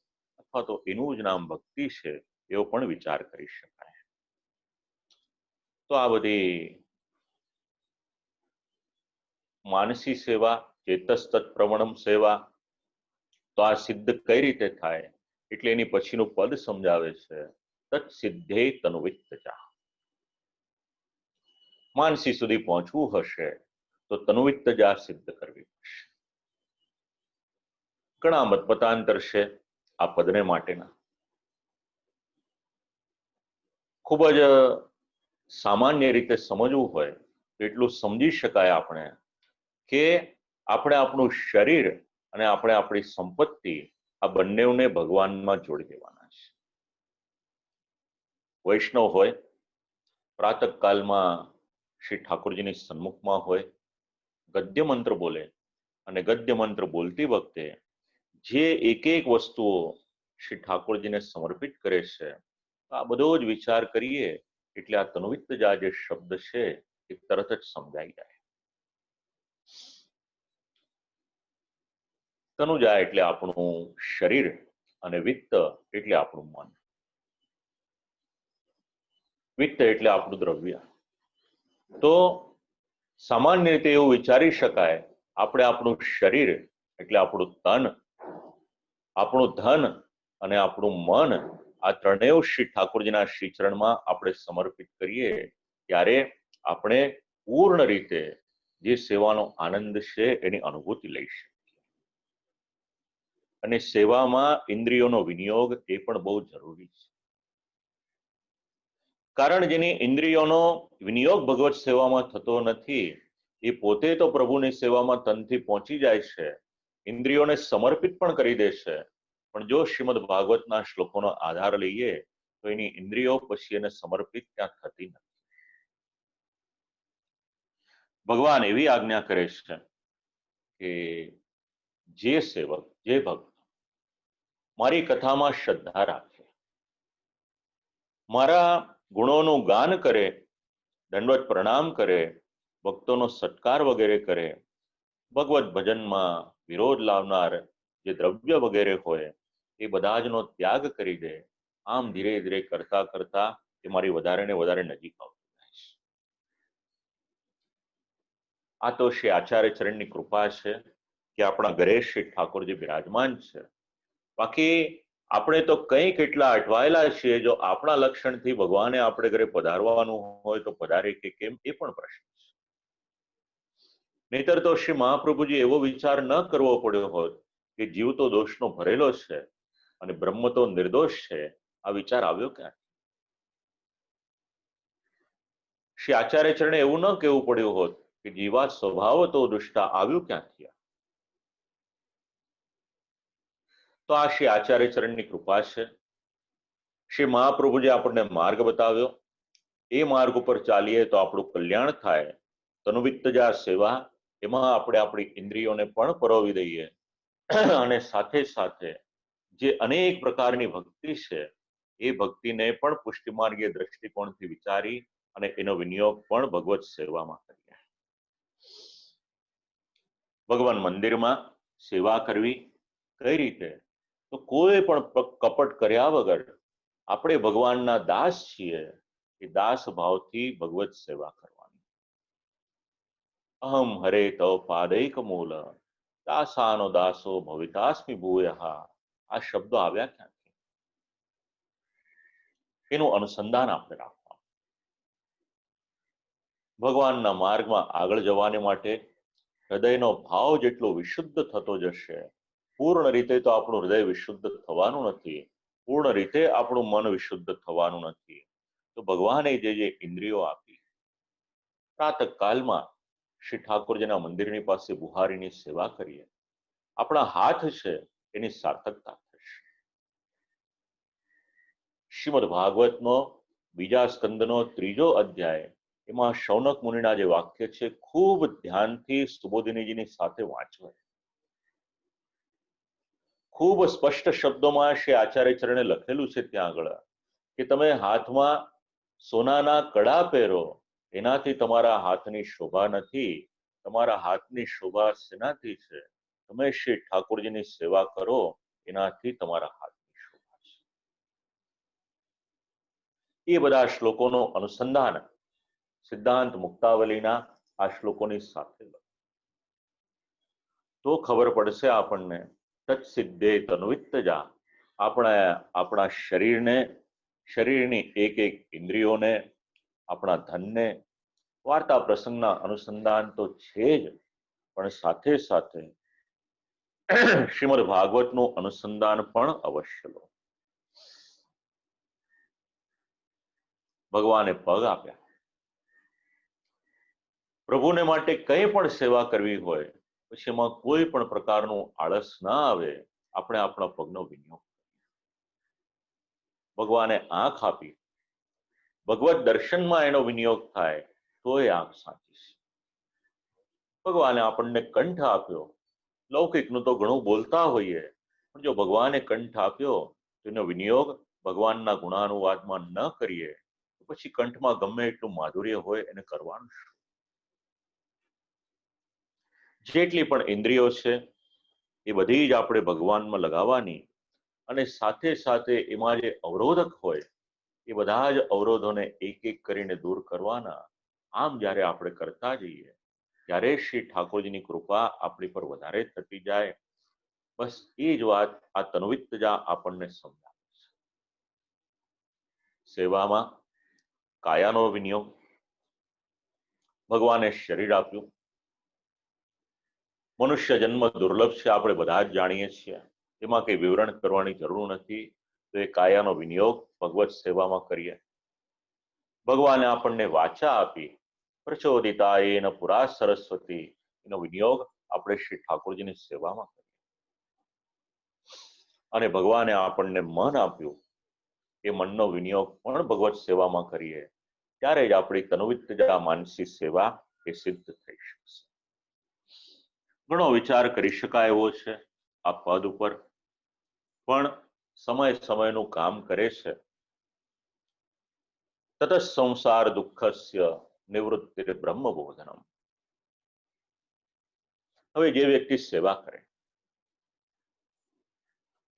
અથવા તો એનું જ નામ ભક્તિ છે, એવો પણ વિચાર કરી શકાય. તો આ બધી માનસી સેવા, ચેતસ તત્પ્રવણમ સેવા, તો આ સિદ્ધ કઈ રીતે થાય એટલે એની પછીનું પદ સમજાવે છે, તત્સિદ્ધે તનુવિત્તજા. માનસી સુધી પહોંચવું હશે તો તનુવિત્તજા સિદ્ધ કરવી પડશે. ઘણા મતમતાંતર છે આ પદને માટેના. ખૂબ જ સામાન્ય રીતે સમજવું હોય તો એટલું સમજી શકાય આપણે કે આપણે આપણું શરીર અને આપણે આપણી સંપત્તિ આ બંનેને ભગવાનમાં જોડી દેવાના છે. વૈષ્ણવ હોય, પ્રાતઃકાલમાં શ્રી ઠાકોરજીની સન્મુખમાં હોય, ગદ્ય મંત્ર બોલે અને ગદ્ય મંત્ર બોલતી વખતે જે એક એક વસ્તુઓ શ્રી ઠાકોરજીને સમર્પિત કરે છે, આ બધો જ વિચાર કરીએ એટલે આ તનુવિત્તજા જે શબ્દ છે એ તરત જ સમજાઈ જાય. તનુજા એટલે આપણું શરીર અને વિત્ત એટલે આપણું મન. વિત્ત એટલે આપણું દ્રવ્ય. તો સામાન્ય રીતે એવું વિચારી શકાય, આપણે આપણું શરીર એટલે આપણું તન, આપણું ધન અને આપણું મન આ ત્રણેય શ્રી ઠાકોરજીના શ્રીચરણમાં આપણે સમર્પિત કરીએ ત્યારે આપણે પૂર્ણ રીતે જે સેવાનો આનંદ છે એની અનુભૂતિ લઈ શકીએ. અને સેવામાં ઇન્દ્રિયોનો વિનિયોગ એ પણ બહુ જરૂરી છે. કારણ જેની ઇન્દ્રિયોનો વિનિયોગ ભગવત સેવામાં થતો નથી એ પોતે તો પ્રભુની સેવામાં તનથી પહોંચી જાય છે, ઇન્દ્રિયોને સમર્પિત પણ કરી દે છે, પણ જો શ્રીમદ ભાગવતના શ્લોકોનો આધાર લઈએ તો એની ઇન્દ્રિયો પછી એને સમર્પિત ત્યાં થતી નથી. ભગવાન એવી આજ્ઞા કરે છે કે જે સેવક, જે ભક્ત મારી કથામાં શ્રદ્ધા રાખે, મારા ગુણોનું ગાન કરે, દંડવત પ્રણામ કરે, ભક્તોનો સત્કાર વગેરે કરે, ભગવત ભજનમાં વિરોધ લાવનાર જે દ્રવ્ય વગેરે હોય એ બધા જનો ત્યાગ કરી દે, આમ ધીરે ધીરે કરતા કરતા એ મારી વધારે ને વધારે નજીક આવતી જાય છે. આ તો શ્રી આચાર્ય ચરણની કૃપા છે કે આપણા ઘરે શ્રી ઠાકોરજી બિરાજમાન છે. બાકી આપણે તો કંઈક એટલા અટવાયેલા છીએ, જો આપણા લક્ષણથી ભગવાને આપણે ઘરે પધારવાનું હોય તો પધારે કે કેમ એ પણ પ્રશ્ન છે. નહીતર તો શ્રી મહાપ્રભુજી એવો વિચાર ન કરવો પડ્યો હોત કે જીવ તો દોષનો ભરેલો છે અને બ્રહ્મ તો નિર્દોષ છે, આ વિચાર આવ્યો ક્યાં? શ્રી આચાર્ય ચરણે એવું ન કહેવું પડ્યું હોત કે જીવા સ્વભાવ તો દુષ્ટા, આવ્યું ક્યાંથી? તો આ શ્રી આચાર્ય ચરણની કૃપા છે. શ્રી મહાપ્રભુજી આપણને માર્ગ બતાવ્યો, એ માર્ગ ઉપર ચાલીએ તો આપણું કલ્યાણ થાય. તનુવિત્તજા સેવા, એમાં આપણે આપણી ઇન્દ્રિયોને પણ પરોવી દઈએ અને સાથે સાથે જે અનેક પ્રકારની ભક્તિ છે એ ભક્તિને પણ પુષ્ટિમાર્ગીય દ્રષ્ટિકોણથી વિચારી અને એનો વિનિયોગ પણ ભગવત સેવામાં કરીએ. ભગવાન મંદિરમાં સેવા કરવી કઈ રીતે? તો કોઈ પણ કપટ કર્યા વગર આપણે ભગવાનના દાસ છીએ, એ દાસ ભાવથી ભગવત સેવા કરવાની. અહમ હરે તવ પાદૈક મૂલ દાસાનો દાસો ભવિતાસ્મિ ભૂયઃ, આ શબ્દો આવ્યા ક્યાંથી? એનું અનુસંધાન આપણે રાખવાનું. ભગવાનના માર્ગમાં આગળ જવાને માટે હૃદયનો ભાવ જેટલો વિશુદ્ધ થતો જશે, પૂર્ણ રીતે તો આપણું હૃદય વિશુદ્ધ થવાનું નથી, પૂર્ણ રીતે આપણું મન વિશુદ્ધ થવાનું નથી, તો ભગવાને જે ઇન્દ્રિયો આપી, પ્રાતઃકાલમાં શ્રી ઠાકોરજીના મંદિરની પાસે બુહારીની સેવા કરીએ, આપણા હાથ છે એની સાર્થકતા થશે. શ્રીમદ ભાગવતનો બીજા સ્કંદનો 3જો અધ્યાય, એમાં શૌનક મુનિના જે વાક્ય છે ખૂબ ધ્યાનથી સુબોધિનીજીની સાથે વાંચવા. ખૂબ સ્પષ્ટ શબ્દોમાં શ્રી આચાર્ય ચરણે લખેલું છે ત્યાં આગળ કે તમે હાથમાં સોનાના કડા પહેરો, એનાથી તમારા હાથની શોભા નથી. તમારા હાથની શોભા શેનાથી છે? તમે શ્રી ઠાકોરજીની સેવા કરો, એનાથી તમારા હાથની શોભા છે. એ બધા શ્લોકોનો અનુસંધાન સિદ્ધાંત મુક્તાવલીના આ શ્લોકોની સાથે તો ખબર પડશે આપણને. તત્સિદ્ધે તન્વિત્તજા, આપણા શરીરની એક એક ઇન્દ્રિયોને, આપણા ધનને વાર્તા પ્રસંગના અનુસંધાન તો છે જ, પણ સાથે સાથે શ્રીમદ ભાગવતનું અનુસંધાન પણ અવશ્ય લો. ભગવાને પગ આપ્યા. પ્રભુને માટે કંઈ પણ સેવા કરવી હોય પછી એમાં કોઈ પણ પ્રકારનું આળસ ના આવે. આપણે આપણા પગનો વિનિયોગ. ભગવાને આંખ આપી, ભગવત દર્શનમાં એનો વિનિયોગ થાય તો એ આંખ સાચી છે. ભગવાને આપણને કંઠ આપ્યો. લૌકિકનું તો ઘણું બોલતા હોઈએ, પણ જો ભગવાને કંઠ આપ્યો તો એનો વિનિયોગ ભગવાનના ગુણાનુવાદમાં ન કરીએ તો પછી કંઠમાં ગમે એટલું માધુર્ય હોય એને કરવાનું શું? જેટલી પણ ઇન્દ્રિયો છે એ બધી જ આપણે ભગવાનમાં લગાવવાની, અને સાથે સાથે એમાં જે અવરોધક હોય એ બધા જ અવરોધોને એક એક કરીને દૂર કરવાના. આમ જ્યારે આપણે કરતા જઈએ ત્યારે શ્રી ઠાકોરજીની કૃપા આપણી પર વધારે થતી જાય. બસ એ જ વાત આ તન્વિત્તજા આપણને સમજાવે છે. સેવામાં કાયાનો વિનિયોગ. ભગવાને શરીર આપ્યું. મનુષ્ય જન્મ દુર્લભ છે, આપણે બધા જ જાણીએ છીએ, એમાં કંઈ વિવરણ કરવાની જરૂર નથી. તો એ કાયાનો વિનિયોગ ભગવત સેવામાં કરીએ. ભગવાને આપણને વાચા આપી. પ્રચોદિતા એન પુરા સરસ્વતી, એનો વિનિયોગ આપણે શ્રી ઠાકોરજીની સેવામાં કરીએ. અને ભગવાને આપણને મન આપ્યું. એ મનનો વિનિયોગ પણ ભગવત સેવામાં કરીએ. ત્યારે જ આપણી તન્વિત્તજા માનસી સેવા એ સિદ્ધ થઈ શકશે. ઘણો વિચાર કરી શકાય એવો છે આ પદ ઉપર, પણ સમય સમયનું કામ કરે છે. તત સંસાર દુઃખસ્ય નિવૃત્તિ બ્રહ્મબોધનમ. હવે જે વ્યક્તિ સેવા કરે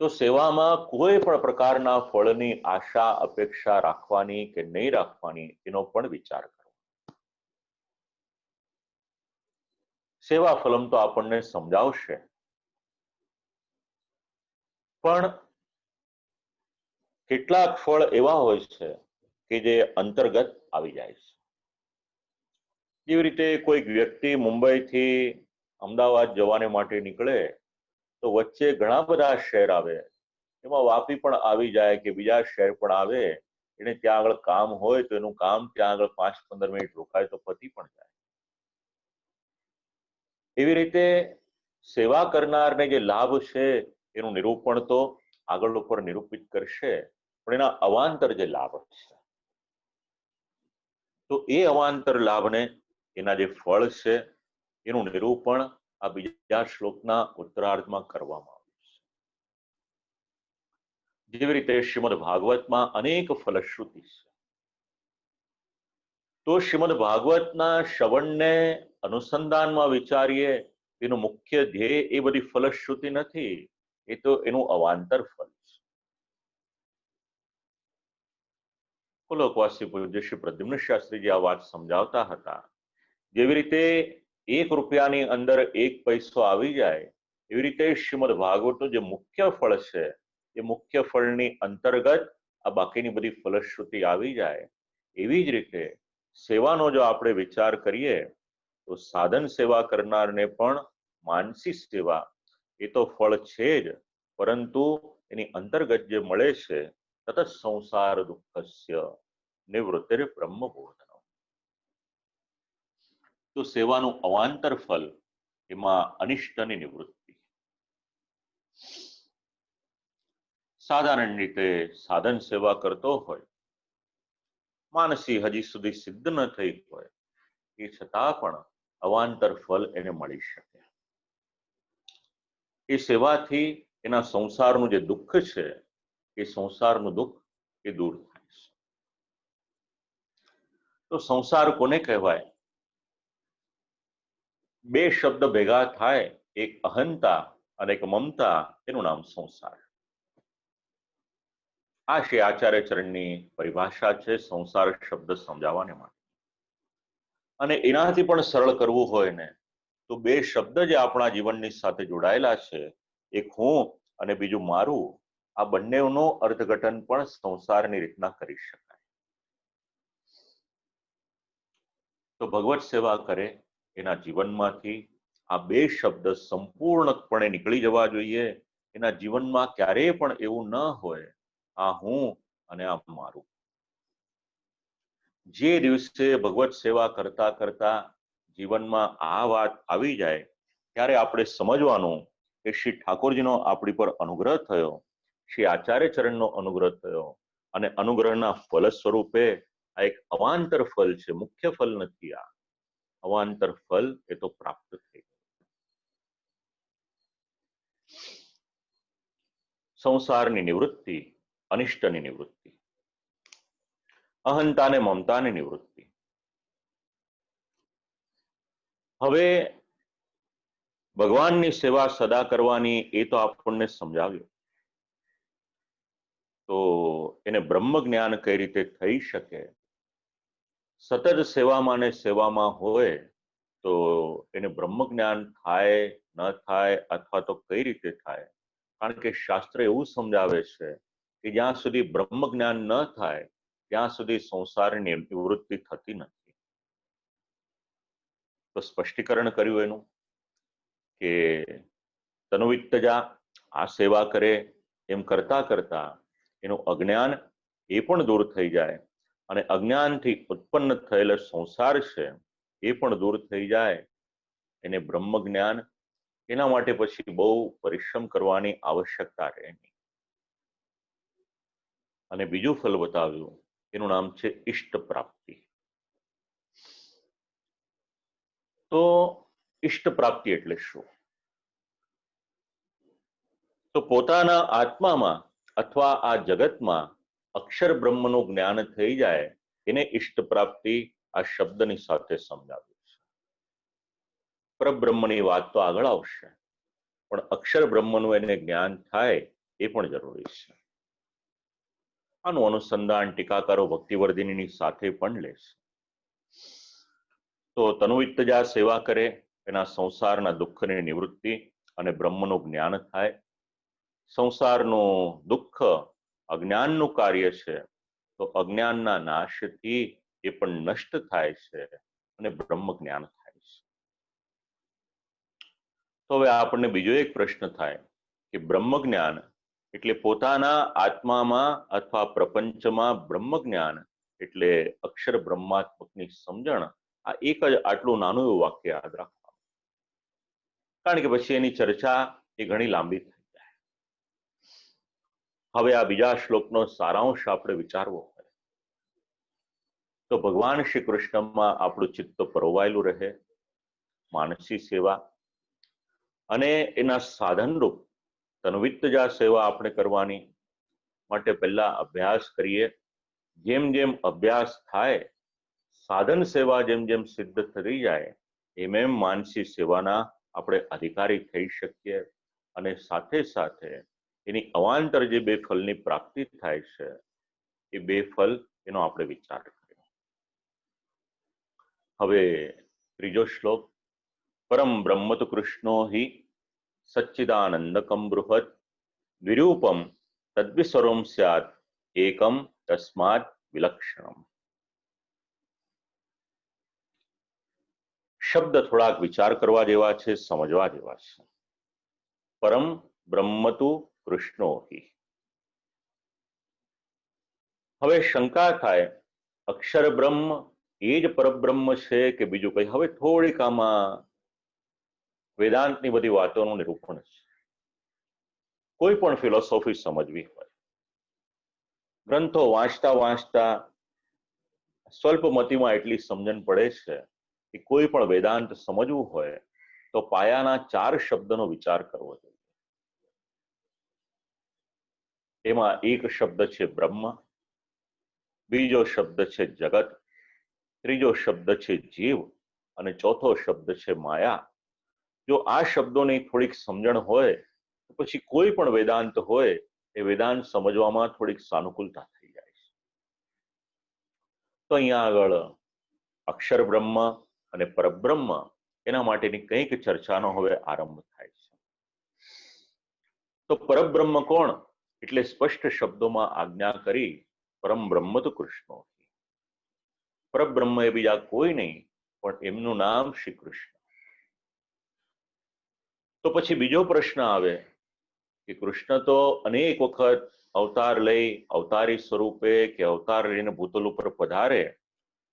તો સેવામાં કોઈ પણ પ્રકારના ફળની આશા અપેક્ષા રાખવાની કે નહીં રાખવાની એનો પણ વિચાર કરો. સેવા ફલમ તો આપણને સમજાવશે, પણ કેટલાક ફળ એવા હોય છે કે જે અંતર્ગત આવી જાય છે. જેવી રીતે કોઈક વ્યક્તિ મુંબઈથી અમદાવાદ જવાને માટે નીકળે તો વચ્ચે ઘણા બધા શહેર આવે, એમાં વાપી પણ આવી જાય કે બીજા શહેર પણ આવે. એને ત્યાં આગળ કામ હોય તો એનું કામ ત્યાં આગળ 5-15 મિનિટ રોકાય તો પતી પણ જાય. એવી રીતે સેવા કરનારને જે લાભ છે એનું નિરૂપણ તો આગળ ઉપર નિરૂપિત કરશે, પણ એના અવાંતર જે લાભ છે તો એ અવાંતર લાભને, એના જે ફળ છે એનું નિરૂપણ આ બીજા શ્લોકના ઉત્તરાર્ધમાં કરવામાં આવ્યું છે. જેવી રીતે શ્રીમદ ભાગવતમાં અનેક ફલશ્રુતિ છે, તો શ્રીમદ ભાગવતના શ્રવણને અનુસંધાનમાં વિચારીએ એનું મુખ્ય ધ્યેય એ બધી ફલશ્રુતિ નથી, એ તો એનું અવાંતર ફળ છે. લોકવાસી પૂજ્ય શ્રી પ્રદ્યુમ્ન શાસ્ત્રીજી આ વાત સમજાવતા હતા. જેવી રીતે 1 રૂપિયાની અંદર 1 પૈસો આવી જાય, એવી રીતે શ્રીમદ ભાગવતનું જે મુખ્ય ફળ છે એ મુખ્ય ફળની અંતર્ગત આ બાકીની બધી ફલશ્રુતિ આવી જાય. એવી જ રીતે સેવાનો જો આપણે વિચાર કરીએ તો સાધન સેવા કરનારને પણ માનસી સેવા એ તો ફળ છે જ, પરંતુ એની અંતર્ગત જે મળે છે તત સંસાર દુઃખસ્ય નિવૃત્તિર બ્રહ્મબોધનમ. તો સેવાનું અવાંતર ફલ એમાં અનિષ્ટની નિવૃત્તિ. સાધારણ રીતે સાધન સેવા કરતો હોય, માનસી હજી સુધી સિદ્ધ ન થઈ હોય, એ છતાં પણ અવાંતર ફલ એને મળી શકે. એ સેવાથી એના સંસારનું જે દુઃખ છે એ સંસારનું દુઃખ એ દૂર થાય છે. તો સંસાર કોને કહેવાય? બે શબ્દ ભેગા થાય, એક અહંતા અને એક મમતા, એનું નામ સંસાર. આ શ્રી આચાર્ય ચરણની પરિભાષા છે સંસાર શબ્દ સમજાવવાને માટે. અને એનાથી પણ સરળ કરવું હોય ને તો બે શબ્દ જે આપણા જીવનની સાથે જોડાયેલા છે, એક હું અને બીજું મારું, આ બંનેનો અર્થઘટન પણ સંસારની રીતના કરી શકાય. તો ભગવત સેવા કરે એના જીવનમાંથી આ બે શબ્દ સંપૂર્ણપણે નીકળી જવા જોઈએ. એના જીવનમાં ક્યારેય પણ એવું ન હોય આ હું અને આ મારું. જે દિવસે ભગવત સેવા કરતા કરતા જીવનમાં આ વાત આવી જાય ત્યારે આપણે સમજવાનું કે શ્રી ઠાકોરજીનો આપણી પર અનુગ્રહ થયો, શ્રી આચાર્ય ચરણનો અનુગ્રહ થયો, અને અનુગ્રહના ફલ સ્વરૂપે આ એક અવાંતર ફલ છે, મુખ્ય ફલ નથી. આ અવાંતર ફલ એ તો પ્રાપ્ત થઈ ગયું. સંસારની નિવૃત્તિ, અનિષ્ટની નિવૃત્તિ, અહંતાને મમતાની નિવૃત્તિ. હવે ભગવાનની સેવા સદા કરવાની એ તો આપણને સમજાવ્યું. તો એને બ્રહ્મ જ્ઞાન કઈ રીતે થઈ શકે? સતત સેવામાં ને સેવામાં હોય તો એને બ્રહ્મ જ્ઞાન થાય ન થાય, અથવા તો કઈ રીતે થાય? કારણ કે શાસ્ત્ર એવું સમજાવે છે કે જ્યાં સુધી બ્રહ્મ જ્ઞાન ન થાય ત્યાં સુધી સંસારની નિવૃત્તિ થતી નથી. તો સ્પષ્ટીકરણ કર્યું એનું કે તનુવિત્તજા આ સેવા કરે એમ કરતા કરતા એનું અજ્ઞાન એ પણ દૂર થઈ જાય, અને અજ્ઞાનથી ઉત્પન્ન થયેલો સંસાર છે એ પણ દૂર થઈ જાય. એને બ્રહ્મ જ્ઞાન, એના માટે પછી બહુ પરિશ્રમ કરવાની આવશ્યકતા રહે નહીં. અને બીજું ફલ બતાવ્યું, એનું નામ છે ઇષ્ટ પ્રાપ્તિ. તો ઇષ્ટ પ્રાપ્તિ એટલે શું? તો પોતાના આત્મામાં અથવા આ જગતમાં અક્ષર બ્રહ્મનું જ્ઞાન થઈ જાય એને ઇષ્ટ પ્રાપ્તિ આ શબ્દની સાથે સમજાવ્યું છે. પરબ્રહ્મની વાત તો આગળ આવશે, પણ અક્ષર બ્રહ્મનું એને જ્ઞાન થાય એ પણ જરૂરી છે. આનું અનુસંધાન ટીકાકારો ભક્તિવર્ધિનીની સાથે પણ લેશે. તો તનુવિત્તજા સેવા કરે એના સંસારના દુઃખની નિવૃત્તિ અને બ્રહ્મનું જ્ઞાન થાય. સંસારનું દુઃખ અજ્ઞાનનું કાર્ય છે, તો અજ્ઞાનના નાશથી એ પણ નષ્ટ થાય છે અને બ્રહ્મ જ્ઞાન થાય છે. તો હવે આપણને બીજો એક પ્રશ્ન થાય કે બ્રહ્મ જ્ઞાન એટલે પોતાના આત્મામાં અથવા પ્રપંચમાં બ્રહ્મ જ્ઞાન એટલે અક્ષર બ્રહ્માત્મકની સમજણ. આ એક જ આટલું નાનું એવું વાક્ય યાદ રાખવાનું, કારણ કે પછી એની ચર્ચા એ ઘણી લાંબી થઈ જાય. હવે આ બીજા શ્લોકનો સારાંશ આપણે વિચારવો હોય તો ભગવાન શ્રી કૃષ્ણમાં આપણું ચિત્ત પરોવાયેલું રહે, માનસી સેવા અને એના સાધનરૂપ તનવિત્તજા સેવા આપણે કરવાની. માટે પહેલા અભ્યાસ કરીએ. જેમ જેમ અભ્યાસ થાય, સાધન સેવા જેમ જેમ સિદ્ધ થઈ જાય, એમ એમ માનસી સેવાના આપણે અધિકારી થઈ શકીએ. અને સાથે સાથે એની અવાંતર જે બે ફલની પ્રાપ્તિ થાય છે, એ બે ફલ એનો આપણે વિચાર કરીએ. હવે ત્રીજો શ્લોક. પરમ બ્રહ્મ તો કૃષ્ણો હિ સચ્ચિદાનંદકમ બૃહદ વિરૂપમ તદ્વિસ્વરૂપમ સ્યાત એકમ તસ્માદ વિલક્ષણમ. શબ્દ થોડાક વિચાર કરવા જેવા છે, સમજવા જેવા છે. પરમ બ્રહ્મ તો કૃષ્ણો હિ. હવે શંકા થાય, અક્ષર બ્રહ્મ એ જ પરબ્રહ્મ છે કે બીજું કંઈ? હવે થોડીક આમાં વેદાંતની બધી વાતોનું નિરૂપણ છે. કોઈ પણ ફિલોસોફી સમજવી હોય, ગ્રંથો વાંચતા વાંચતા સ્વલ્પમતીમાં એટલી સમજણ પડે છે કે કોઈ પણ વેદાંત સમજવું હોય તો પાયાના 4 શબ્દનો વિચાર કરવો જોઈએ. એમાં એક શબ્દ છે બ્રહ્મ, બીજો શબ્દ છે જગત, ત્રીજો શબ્દ છે જીવ અને ચોથો શબ્દ છે માયા. જો આ શબ્દોની થોડીક સમજણ હોય તો પછી કોઈ પણ વેદાંત હોય એ વેદાંત સમજવામાં થોડીક સાનુકૂળતા થઈ જાય છે. તો અહીંયા આગળ અક્ષર બ્રહ્મ અને પરબ્રહ્મ એના માટેની કંઈક ચર્ચાનો હવે આરંભ થાય છે. તો પરબ્રહ્મ કોણ? એટલે સ્પષ્ટ શબ્દોમાં આજ્ઞા કરી, પરમ બ્રહ્મ તો કૃષ્ણ. પરબ્રહ્મ એ બીજા કોઈ નહીં પણ એમનું નામ શ્રી કૃષ્ણ. તો પછી બીજો પ્રશ્ન આવે કે કૃષ્ણ તો અનેક વખત અવતાર લઈ અવતારી સ્વરૂપે કે અવતાર લઈને ભૂતલ ઉપર પધારે,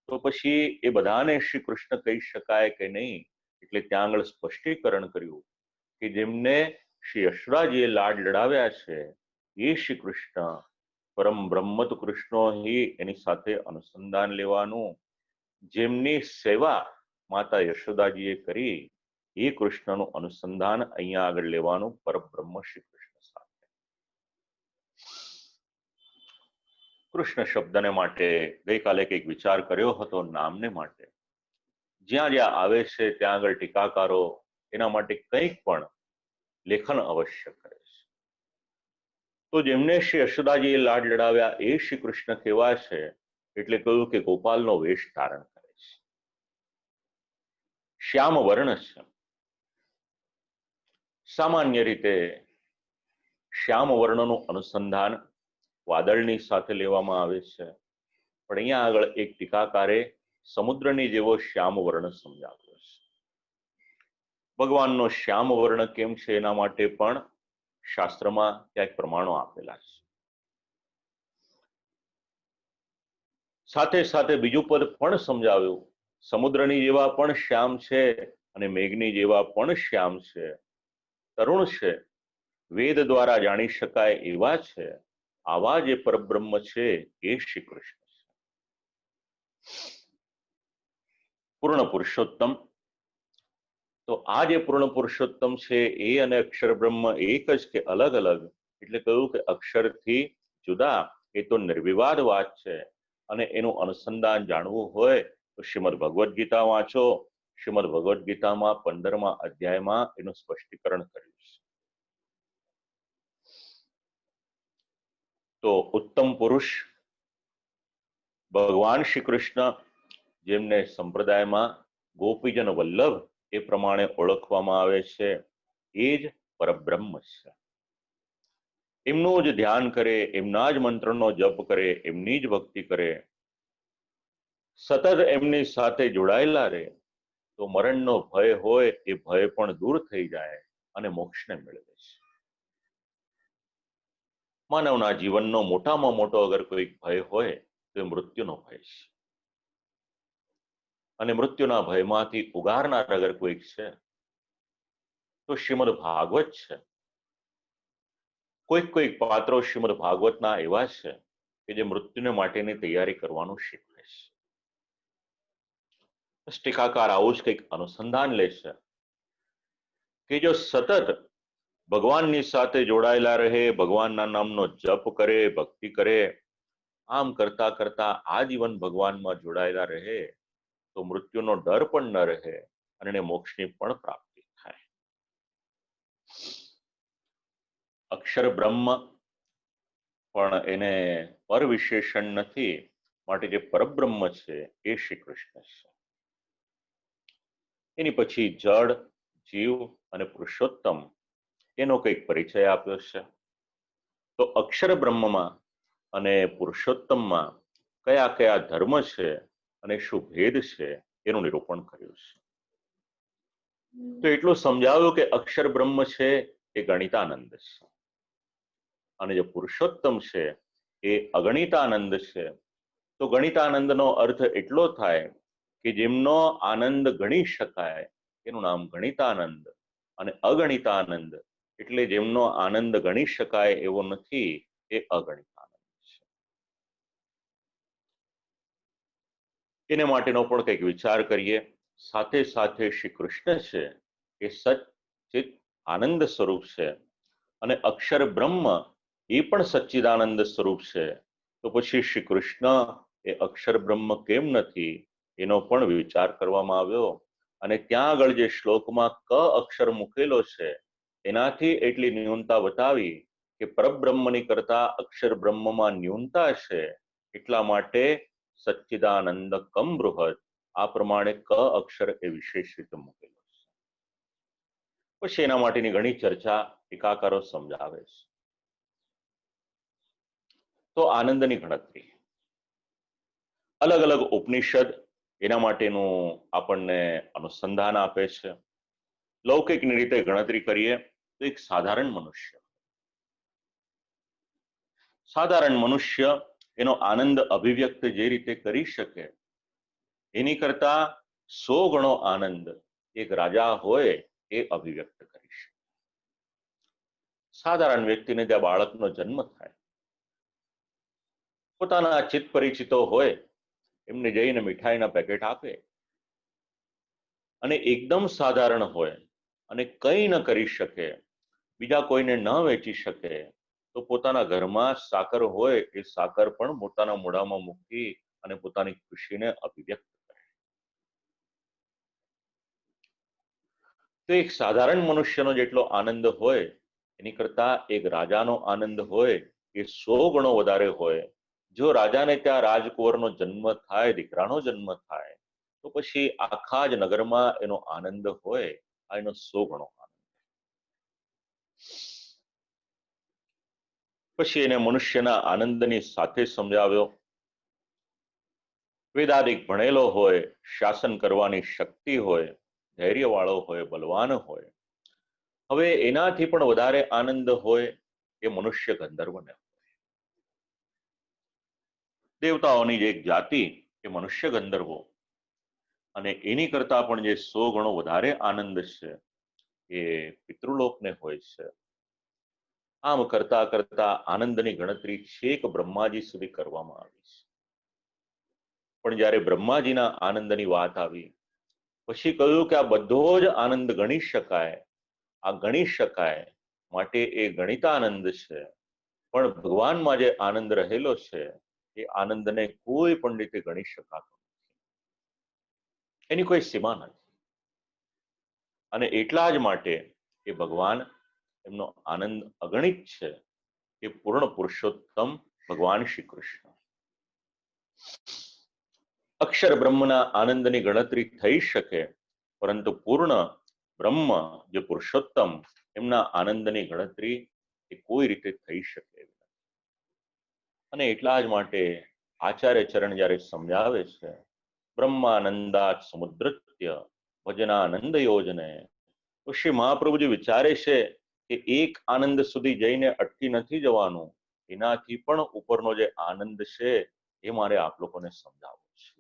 તો પછી એ બધાને શ્રી કૃષ્ણ કહી શકાય કે નહીં? એટલે ત્યાં આગળ સ્પષ્ટીકરણ કર્યું કે જેમને શ્રી યશોદાજીએ લાડ લડાવ્યા છે એ શ્રી કૃષ્ણ પરમ બ્રહ્મ તો કૃષ્ણો એની સાથે અનુસંધાન લેવાનું. જેમની સેવા માતા યશોદાજીએ કરી એ કૃષ્ણનું અનુસંધાન અહીંયા આગળ લેવાનું પરબ્રહ્મ શ્રી કૃષ્ણ સાથે. કૃષ્ણ શબ્દને માટે ગઈકાલે કંઈક વિચાર કર્યો હતો નામને માટે. જ્યાં જ્યાં આવે છે ત્યાં આગળ ટીકાકારો એના માટે કંઈક પણ લેખન અવશ્ય કરે છે. તો જેમને શ્રી યશોદાજીએ લાડ લડાવ્યા એ શ્રી કૃષ્ણ કેવા છે? એટલે કહ્યું કે ગોપાલનો વેશ ધારણ કરે છે, શ્યામ વર્ણ છે. સામાન્ય રીતે શ્યામ વર્ણનું અનુસંધાન વાદળની સાથે લેવામાં આવે છે, પણ અહીંયા આગળ એક ટીકાકારે સમુદ્રની જેવો શ્યામ વર્ણ સમજાવ્યો છે. ભગવાનનો શ્યામ વર્ણ કેમ છે એના માટે પણ શાસ્ત્રમાં ક્યાંક પ્રમાણો આપેલા છે. સાથે સાથે બીજું પદ પણ સમજાવ્યું, સમુદ્રની જેવા પણ શ્યામ છે અને મેઘની જેવા પણ શ્યામ છે, તરુણ છે, વેદ દ્વારા જાણી શકાય એવા છે. આવા જે પરબ્રહ્મ છે એ શ્રી કૃષ્ણ છે. પૂર્ણ પુરુષોત્તમ. તો આ જે પૂર્ણ પુરુષોત્તમ છે એ અને અક્ષર બ્રહ્મ એક જ કે અલગ અલગ? એટલે કહ્યું કે અક્ષરથી જુદા એ તો નિર્વિવાદ વાત છે, અને એનું અનુસંધાન જાણવું હોય તો શ્રીમદ ભગવદ્ ગીતા વાંચો. શ્રીમદ ભગવદ્ ગીતામાં 15મા અધ્યાયમાં એનું સ્પષ્ટીકરણ કર્યું છે. તો ઉત્તમ પુરુષ ભગવાન શ્રી કૃષ્ણ, જેમને સંપ્રદાયમાં ગોપીજન વલ્લભ એ પ્રમાણે ઓળખવામાં આવે છે, એ જ પરબ્રહ્મ છે. એમનું જ ધ્યાન કરે, એમના જ મંત્રનો જપ કરે, એમની જ ભક્તિ કરે, સતત એમની સાથે જોડાયેલા રહે, તો મરણનો ભય હોય એ ભય પણ દૂર થઈ જાય અને મોક્ષને મેળવે છે. માનવના જીવનનો મોટામાં મોટો અગર કોઈ ભય હોય તો એ મૃત્યુનો ભય છે. અને મૃત્યુના ભયમાંથી ઉગારનાર અગર કોઈક છે તો શ્રીમદ ભાગવત છે. કોઈક પાત્રો શ્રીમદ ભાગવતના એવા છે કે જે મૃત્યુને માટેની તૈયારી કરવાનું શીખવે છે. ટીકાકાર આવું જ કંઈક અનુસંધાન લે છે કે જો સતત ભગવાનની સાથે જોડાયેલા રહે, ભગવાનના નામનો જપ કરે, ભક્તિ કરે, આમ કરતા કરતા આજીવન ભગવાનમાં જોડાયેલા રહે તો મૃત્યુનો ડર પણ ન રહે અને એને મોક્ષની પણ પ્રાપ્તિ થાય. અક્ષર બ્રહ્મ પણ એને પર વિશેષણ નથી, માટે જે પરબ્રહ્મ છે એ શ્રી કૃષ્ણ છે. એની પછી જડ, જીવ અને પુરુષોત્તમ એનો કંઈક પરિચય આપ્યો છે. તો અક્ષર બ્રહ્મમાં અને પુરુષોત્તમમાં કયા કયા ધર્મ છે અને શું ભેદ છે એનું નિરૂપણ કર્યું છે. તો એટલું સમજાવ્યું કે અક્ષર બ્રહ્મ છે એ ગણિતાનંદ છે, અને જે પુરુષોત્તમ છે એ અગણિતાનંદ છે. તો ગણિતાનંદનો અર્થ એટલો થાય કે જેમનો આનંદ ગણી શકાય એનું નામ ગણિતાનંદ, અને અગણિતાનંદ એટલે જેમનો આનંદ ગણી શકાય એવો નથી એ અગણિતાનંદ છે. એને માટેનો પણ કંઈક વિચાર કરીએ. સાથે સાથે શ્રી કૃષ્ણ છે એ સચ્ચિત આનંદ સ્વરૂપ છે, અને અક્ષર બ્રહ્મ એ પણ સચ્ચિદાનંદ સ્વરૂપ છે. તો પછી શ્રી કૃષ્ણ એ અક્ષર બ્રહ્મ કેમ નથી? એનો પણ વિચાર કરવામાં આવ્યો અને ત્યાં આગળ જે શ્લોકમાં ક અક્ષર મૂકેલો છે એનાથી એટલી ન્યૂનતા બતાવી કે પરબ્રહ્મની કરતા અક્ષર બ્રહ્મમાં ન્યૂનતા છે, એટલા માટે સચ્ચિદાનંદ કમ બૃહદ આ પ્રમાણે ક અક્ષર એ વિશેષ રીતે મૂકેલો છે. પછી એના માટેની ઘણી ચર્ચા ટીકાકારો સમજાવે છે. તો આનંદની ગણતરી અલગ અલગ ઉપનિષદ એના માટેનું આપણને અનુસંધાન આપે છે. લૌકિકની રીતે ગણતરી કરીએ તો એક સાધારણ મનુષ્ય એનો આનંદ અભિવ્યક્ત જે રીતે કરી શકે એની કરતા 100 ગણો આનંદ એક રાજા હોય એ અભિવ્યક્ત કરી શકે. સાધારણ વ્યક્તિને ત્યાં બાળકનો જન્મ થાય, પોતાના ચિત્ત પરિચિતો હોય એમને જઈને મીઠાઈના પેકેટ આપે અને એકદમ સાધારણ હોય અને કંઈ ન કરી શકે, બીજા કોઈને ન વેચી શકે, તો પોતાના ઘરમાં સાકર હોય એ સાકર પણ પોતાના મોઢામાં મૂકી અને પોતાની ખુશીને અભિવ્યક્ત કરે. તો એક સાધારણ મનુષ્યનો જેટલો આનંદ હોય એની કરતા એક રાજાનો આનંદ હોય એ 100 ગણો વધારે હોય. જો રાજાને ત્યાં રાજકુંવરનો જન્મ થાય, દીકરાનો જન્મ થાય, તો પછી આખા જ નગરમાં એનો આનંદ હોય આ એનો 100 ગણો આનંદ. પછી એને મનુષ્યના આનંદની સાથે સમજાવ્યો. વેદાદિક ભણેલો હોય, શાસન કરવાની શક્તિ હોય, ધૈર્યવાળો હોય, બલવાન હોય, હવે એનાથી પણ વધારે આનંદ હોય એ મનુષ્ય ગંધર્વને હોય. દેવતાઓની જે એક જાતિ એ મનુષ્ય ગંધર્વો, અને એની કરતા પણ જે 100 ગણો વધારે આનંદ છે એ પિતૃલોકને હોય છે. આમ કરતા કરતા આનંદની ગણતરી છેક બ્રહ્માજી સુધી કરવામાં આવી છે. પણ જ્યારે બ્રહ્માજીના આનંદની વાત આવી પછી કહ્યું કે આ બધો જ આનંદ ગણી શકાય, આ ગણી શકાય માટે એ ગણિતાનંદ છે. પણ ભગવાનમાં જે આનંદ રહેલો છે એ આનંદને કોઈ પણ રીતે ગણી શકાતો નથી, એની કોઈ સીમા નથી. અને એટલા જ માટે એ ભગવાન એમનો આનંદ અગણિત છે. એ પૂર્ણ પુરુષોત્તમ ભગવાન શ્રી કૃષ્ણ. અક્ષર બ્રહ્મના આનંદની ગણતરી થઈ શકે, પરંતુ પૂર્ણ બ્રહ્મ જે પુરુષોત્તમ એમના આનંદની ગણતરી એ કોઈ રીતે થઈ શકે. અને એટલા જ માટે આચાર્ય ચરણ જ્યારે સમજાવે છે બ્રહ્માનંદાત સમુદ્રત્ય ભજનાનંદ યોજને, તો શ્રી મહાપ્રભુજી વિચારે છે કે એક આનંદ સુધી જઈને અટકી નથી જવાનું, એનાથી પણ ઉપરનો જે આનંદ છે એ મારે આપ લોકોને સમજાવવો છે.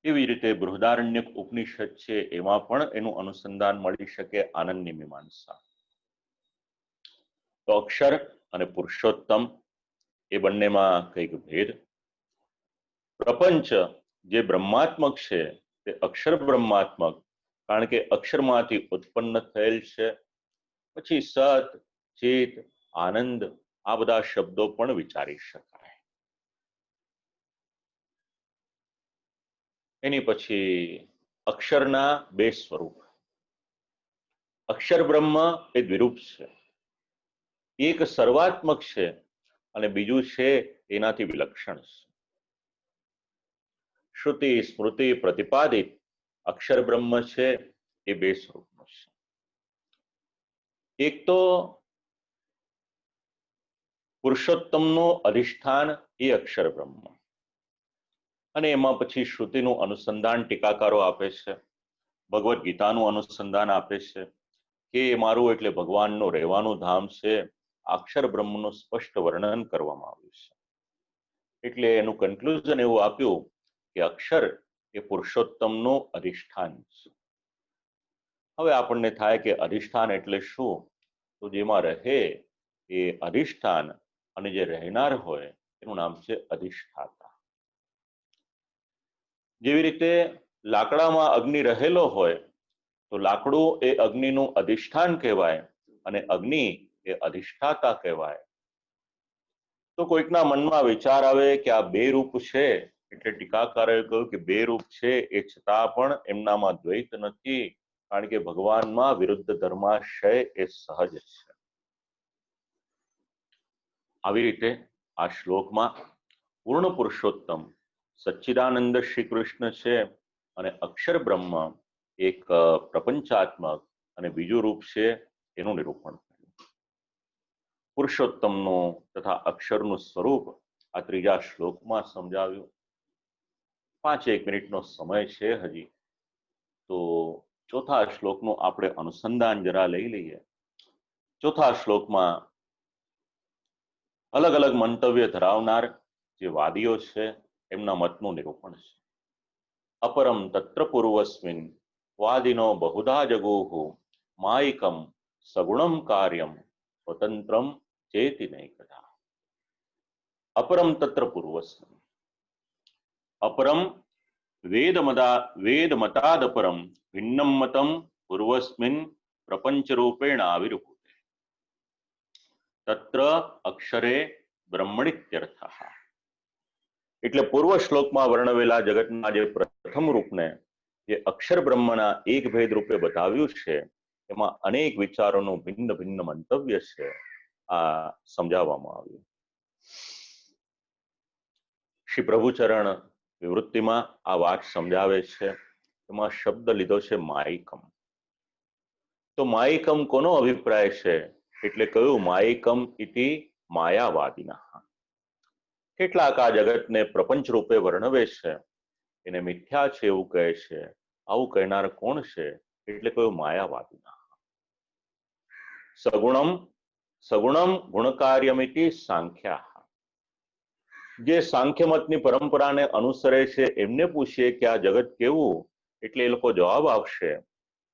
એવી રીતે બૃહદારણ્યક ઉપનિષદ છે એમાં પણ એનું અનુસંધાન મળી શકે આનંદની મીમાંસા. તો અક્ષર અને પુરુષોત્તમ એ બંનેમાં કંઈક ભેદ. પ્રપંચ જે બ્રહ્માત્મક છે તે અક્ષર બ્રહ્માત્મક, કારણ કે અક્ષરમાંથી ઉત્પન્ન થયેલ છે. પછી સત, ચેત, આનંદ આ બધા શબ્દો પણ વિચારી શકાય. એની પછી અક્ષરના 2 સ્વરૂપ. અક્ષર બ્રહ્મ એ દ્વિરૂપ છે, એક સર્વાત્મક છે અને બીજું છે એનાથી વિલક્ષણ છે. શ્રુતિ સ્મૃતિ પ્રતિપાદિત અક્ષર બ્રહ્મ છે એ 2 સ્વરૂપનો છે. એક તો પુરુષોત્તમનું અધિષ્ઠાન એ અક્ષર બ્રહ્મ, અને એમાં પછી શ્રુતિનું અનુસંધાન ટીકાકારો આપે છે, ભગવદ્ ગીતાનું અનુસંધાન આપે છે કે મારું એટલે ભગવાનનું રહેવાનું ધામ છે. અક્ષર બ્રહ્મનું સ્પષ્ટ વર્ણન કરવામાં આવ્યું છે. એટલે એનું કન્ક્લુઝન એવું આપ્યું કે અક્ષર એ પુરુષોત્તમનું અધિષ્ઠાન છે. હવે આપણને થાય કે અધિષ્ઠાન એટલે શું? તો જેમાં રહે એ અધિષ્ઠાન, અને જે રહેનાર હોય એનું નામ છે અધિષ્ઠાતા. જેવી રીતે લાકડામાં અગ્નિ રહેલો હોય તો લાકડું એ અગ્નિનું અધિષ્ઠાન કહેવાય અને અગ્નિ એ અધિષ્ઠાતા કહેવાય. તો કોઈકના મનમાં વિચાર આવે કે આ 2 રૂપ છે એટલે ટીકાકારોએ કહ્યું કે બે રૂપ છે એ છતાં પણ એમનામાં દ્વૈત નથી, કારણ કે ભગવાનમાં વિરુદ્ધ ધર્માશય એ સહજ છે. આવી રીતે આ શ્લોકમાં પૂર્ણ પુરુષોત્તમ સચ્ચિદાનંદ શ્રી કૃષ્ણ છે અને અક્ષર બ્રહ્મ એક પ્રપંચાત્મક અને બીજું રૂપ છે એનું નિરૂપણ કર્યું. પુરુષોત્તમનું તથા અક્ષરનું સ્વરૂપ આ ત્રીજા શ્લોકમાં સમજાવ્યું. 5 મિનિટનો સમય છે હજી, તો ચોથા શ્લોકનું આપણે અનુસંધાન જરા લઈ લઈએ. ચોથા શ્લોકમાં અલગ અલગ મંતવ્ય ધરાવનાર જે વાદીઓ છે એમના મતનું નિરૂપણ છે. અપરમ તત્ર પૂર્વસ્મિન વાદિનો બહુધા જગોહુ માયિકમ સગુણમ કાર્યમ સ્વતંત્રમ ચેતિ નૈકધા. અપરમ તત્ર પૂર્વસ્મિન, અપરમ વેદમતાદપરમ ભિન્નમ મતમ પૂર્વસ્મિન પ્રપંચ રૂપેણ આવિર્ભૂતે તત્ર અક્ષરે બ્રહ્મણિત્યર્થઃ. એટલે પૂર્વ શ્લોકમાં વર્ણવેલા જગતના જે પ્રથમ રૂપને જે અક્ષર બ્રહ્મના એક ભેદ રૂપે બતાવ્યું છે, એમાં અનેક વિચારોનું ભિન્ન ભિન્ન મંતવ્ય છે, આ સમજાવવામાં આવ્યું. શ્રી પ્રભુચરણ વિવૃત્તિમાં આ વાત સમજાવે છે. એમાં શબ્દ લીધો છે માયિકમ. તો માયિકમ કોનો અભિપ્રાય છે? એટલે કહ્યું માયિકમ ઇતિ માયાવાદિના. કેટલાક આ જગતને પ્રપંચ રૂપે વર્ણવે છે, એને મિથ્યા છે એવું કહે છે. આવું કહેનાર કોણ છે? એટલે કહ્યું માયાવાદિના. સગુણમ ગુણકાર્યમિતિ સાંખ્યા. જે સાંખ્ય મતની પરંપરાને અનુસરે છે એમને પૂછીએ કે આ જગત કેવું, એટલે એ લોકો જવાબ આપશે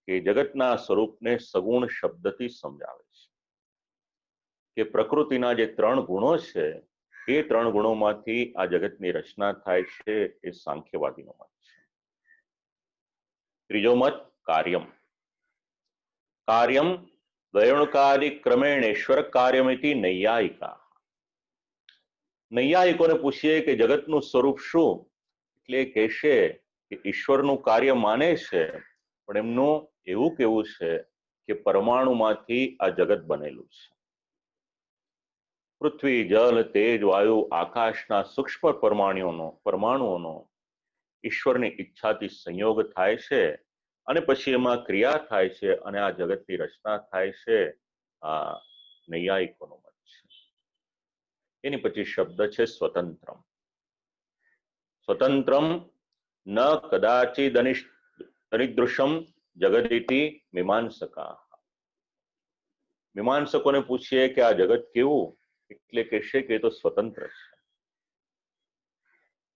કે જગતના સ્વરૂપને સગુણ શબ્દથી સમજાવે છે. કે પ્રકૃતિના જે 3 ગુણો છે એ 3 ગુણોમાંથી આ જગતની રચના થાય છે, એ સાંખ્યવાદીનો મત છે. ત્રીજો મત કાર્યમ. કાર્યમ દ્વયોણકાદિ ક્રમેણેશ્વર કાર્યમિતિ નૈયાયિકા. નૈયાયિકોને પૂછીએ કે જગતનું સ્વરૂપ શું, એટલે કહેશે કે ઈશ્વરનું કાર્ય માને છે, પણ એમનું એવું કેવું છે કે પરમાણુમાંથી આ જગત બનેલું છે. પૃથ્વી, જલ, તેજ, વાયુ, આકાશના સૂક્ષ્મ પરમાણુઓનો ઈશ્વરની ઈચ્છાથી સંયોગ થાય છે અને પછી એમાં ક્રિયા થાય છે અને આ જગતની રચના થાય છે. આ નૈયાયિકોનો મત છે. એની પછી શબ્દ છે સ્વતંત્રમ. સ્વતંત્રમ ન કદાચિદ અનિદૃશમ જગદિતિ મીમાંસકા. મીમાંસકોને પૂછીએ કે આ જગત કેવું, એટલે કહેશે કે એ તો સ્વતંત્ર છે.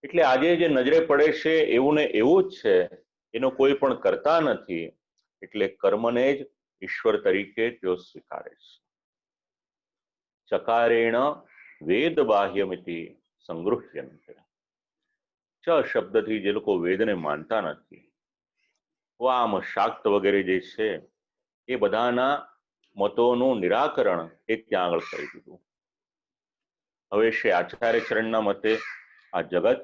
એટલે આજે જે નજરે પડે છે એવું ને એવું જ છે, એનો કોઈ પણ કરતા નથી, એટલે કર્મને જ ઈશ્વર તરીકે તેઓ સ્વીકારે છે. ચકારેણ વેદ બાહ્યમિતિ સંગૃહ્યંતે. ચ શબ્દથી જે લોકો વેદને માનતા નથી, વામ, શાક્ત વગેરે જે છે એ બધાના મતોનું નિરાકરણ એ ત્યાં આગળ કરી દીધું. હવે શ્રી આચાર્ય ચરણના મતે આ જગત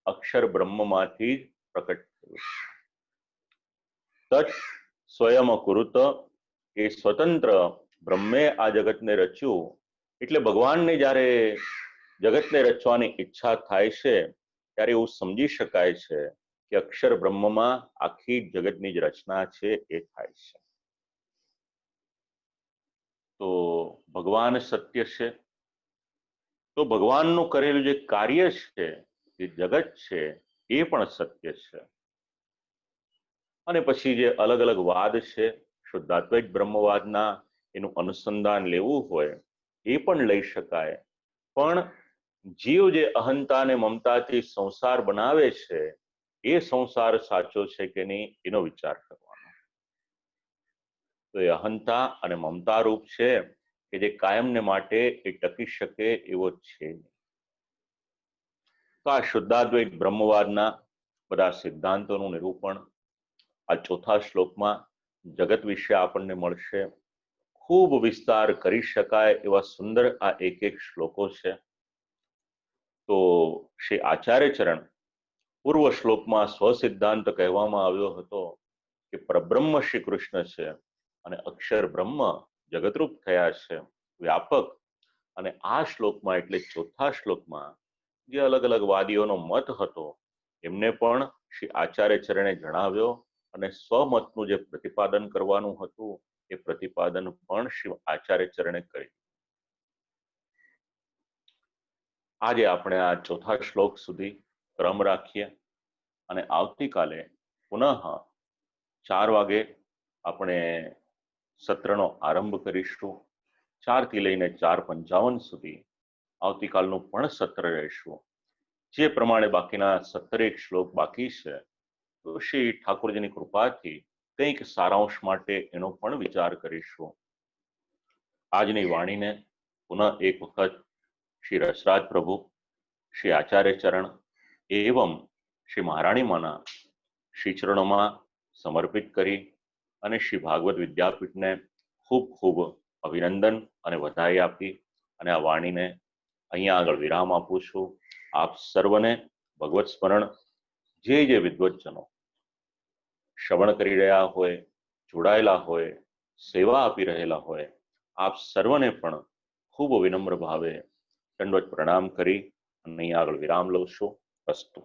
અક્ષર બ્રહ્મમાંથી જ પ્રકટ થયું છે. તત સ્વયં કુરુત, એ સ્વતંત્ર બ્રહ્મે આ જગતને રચ્યું. એટલે ભગવાનને જ્યારે જગતને રચવાની ઈચ્છા થાય છે ત્યારે એવું સમજી શકાય છે કે અક્ષર બ્રહ્મમાં આખી જગતની જ રચના છે એ થાય છે. તો ભગવાન સત્ય છે, તો ભગવાનનું કરેલું જે કાર્ય છે, જે જગત છે, એ પણ સત્ય છે. અને પછી જે અલગ અલગ વાદ છે, શુદ્ધાદ્વૈત બ્રહ્મવાદના, એનું અનુસંધાન લેવું હોય એ પણ લઈ શકાય. પણ જીવ જે અહંતા અને મમતાથી સંસાર બનાવે છે, એ સંસાર સાચો છે કે નહીં એનો વિચાર કરવાનો. તો એ અહંતા અને મમતા રૂપ છે કે જે કાયમને માટે એ ટકી શકે એવો છે. તો આ શુદ્ધાદ્વૈત બ્રહ્મવાદના બધા સિદ્ધાંતોનું નિરૂપણ આ ચોથા શ્લોકમાં જગત વિશે આપણને મળશે. ખૂબ વિસ્તાર કરી શકાય એવા સુંદર આ એક શ્લોકો છે. તો શ્રી આચાર્ય ચરણ પૂર્વ શ્લોકમાં સ્વસિદ્ધાંત કહેવામાં આવ્યો હતો કે પરબ્રહ્મ શ્રી કૃષ્ણ છે અને અક્ષર બ્રહ્મ જગતરૂપ થયા છે, વ્યાપક. અને આ શ્લોકમાં એટલે ચોથા શ્લોકમાં જે અલગ અલગ વાદીઓનો મત હતો એમને પણ શ્રી આચાર્ય ચરણે જણાવ્યો અને સ્વમતનું જે પ્રતિપાદન કરવાનું હતું એ પ્રતિપાદન પણ શ્રી આચાર્ય ચરણે કર્યું. આજે આપણે આ ચોથા શ્લોક સુધી ક્રમ રાખીએ અને આવતીકાલે પુનઃ 4 વાગે આપણે સત્રનો આરંભ કરીશું. 4 થી લઈને 4:55 સુધી આવતીકાલનું પણ સત્ર રહેશું. જે પ્રમાણે બાકીના 17 શ્લોક બાકી છે તો શ્રી ઠાકોરજીની કૃપાથી કંઈક સારાંશ માટે એનો પણ વિચાર કરીશું. આજની વાણીને પુનઃ એક વખત શ્રી રસરાજ પ્રભુ, શ્રી આચાર્ય ચરણ એવં શ્રી મહારાણી માના શ્રી ચરણોમાં સમર્પિત કરી અને શ્રી ભાગવત વિદ્યાપીઠને ખૂબ ખૂબ અભિનંદન અને વધાઈ આપી અને આ વાણીને અહીંયા આગળ વિરામ આપું છું. આપ સર્વને ભગવત સ્મરણ, જે વિદ્વજ્જનો શ્રવણ કરી રહ્યા હોય, જોડાયેલા હોય, સેવા આપી રહેલા હોય, આપ સર્વને પણ ખૂબ વિનમ્ર ભાવે દંડવત પ્રણામ કરી અને અહીંયા આગળ વિરામ લઉં છું. અસ્તુ.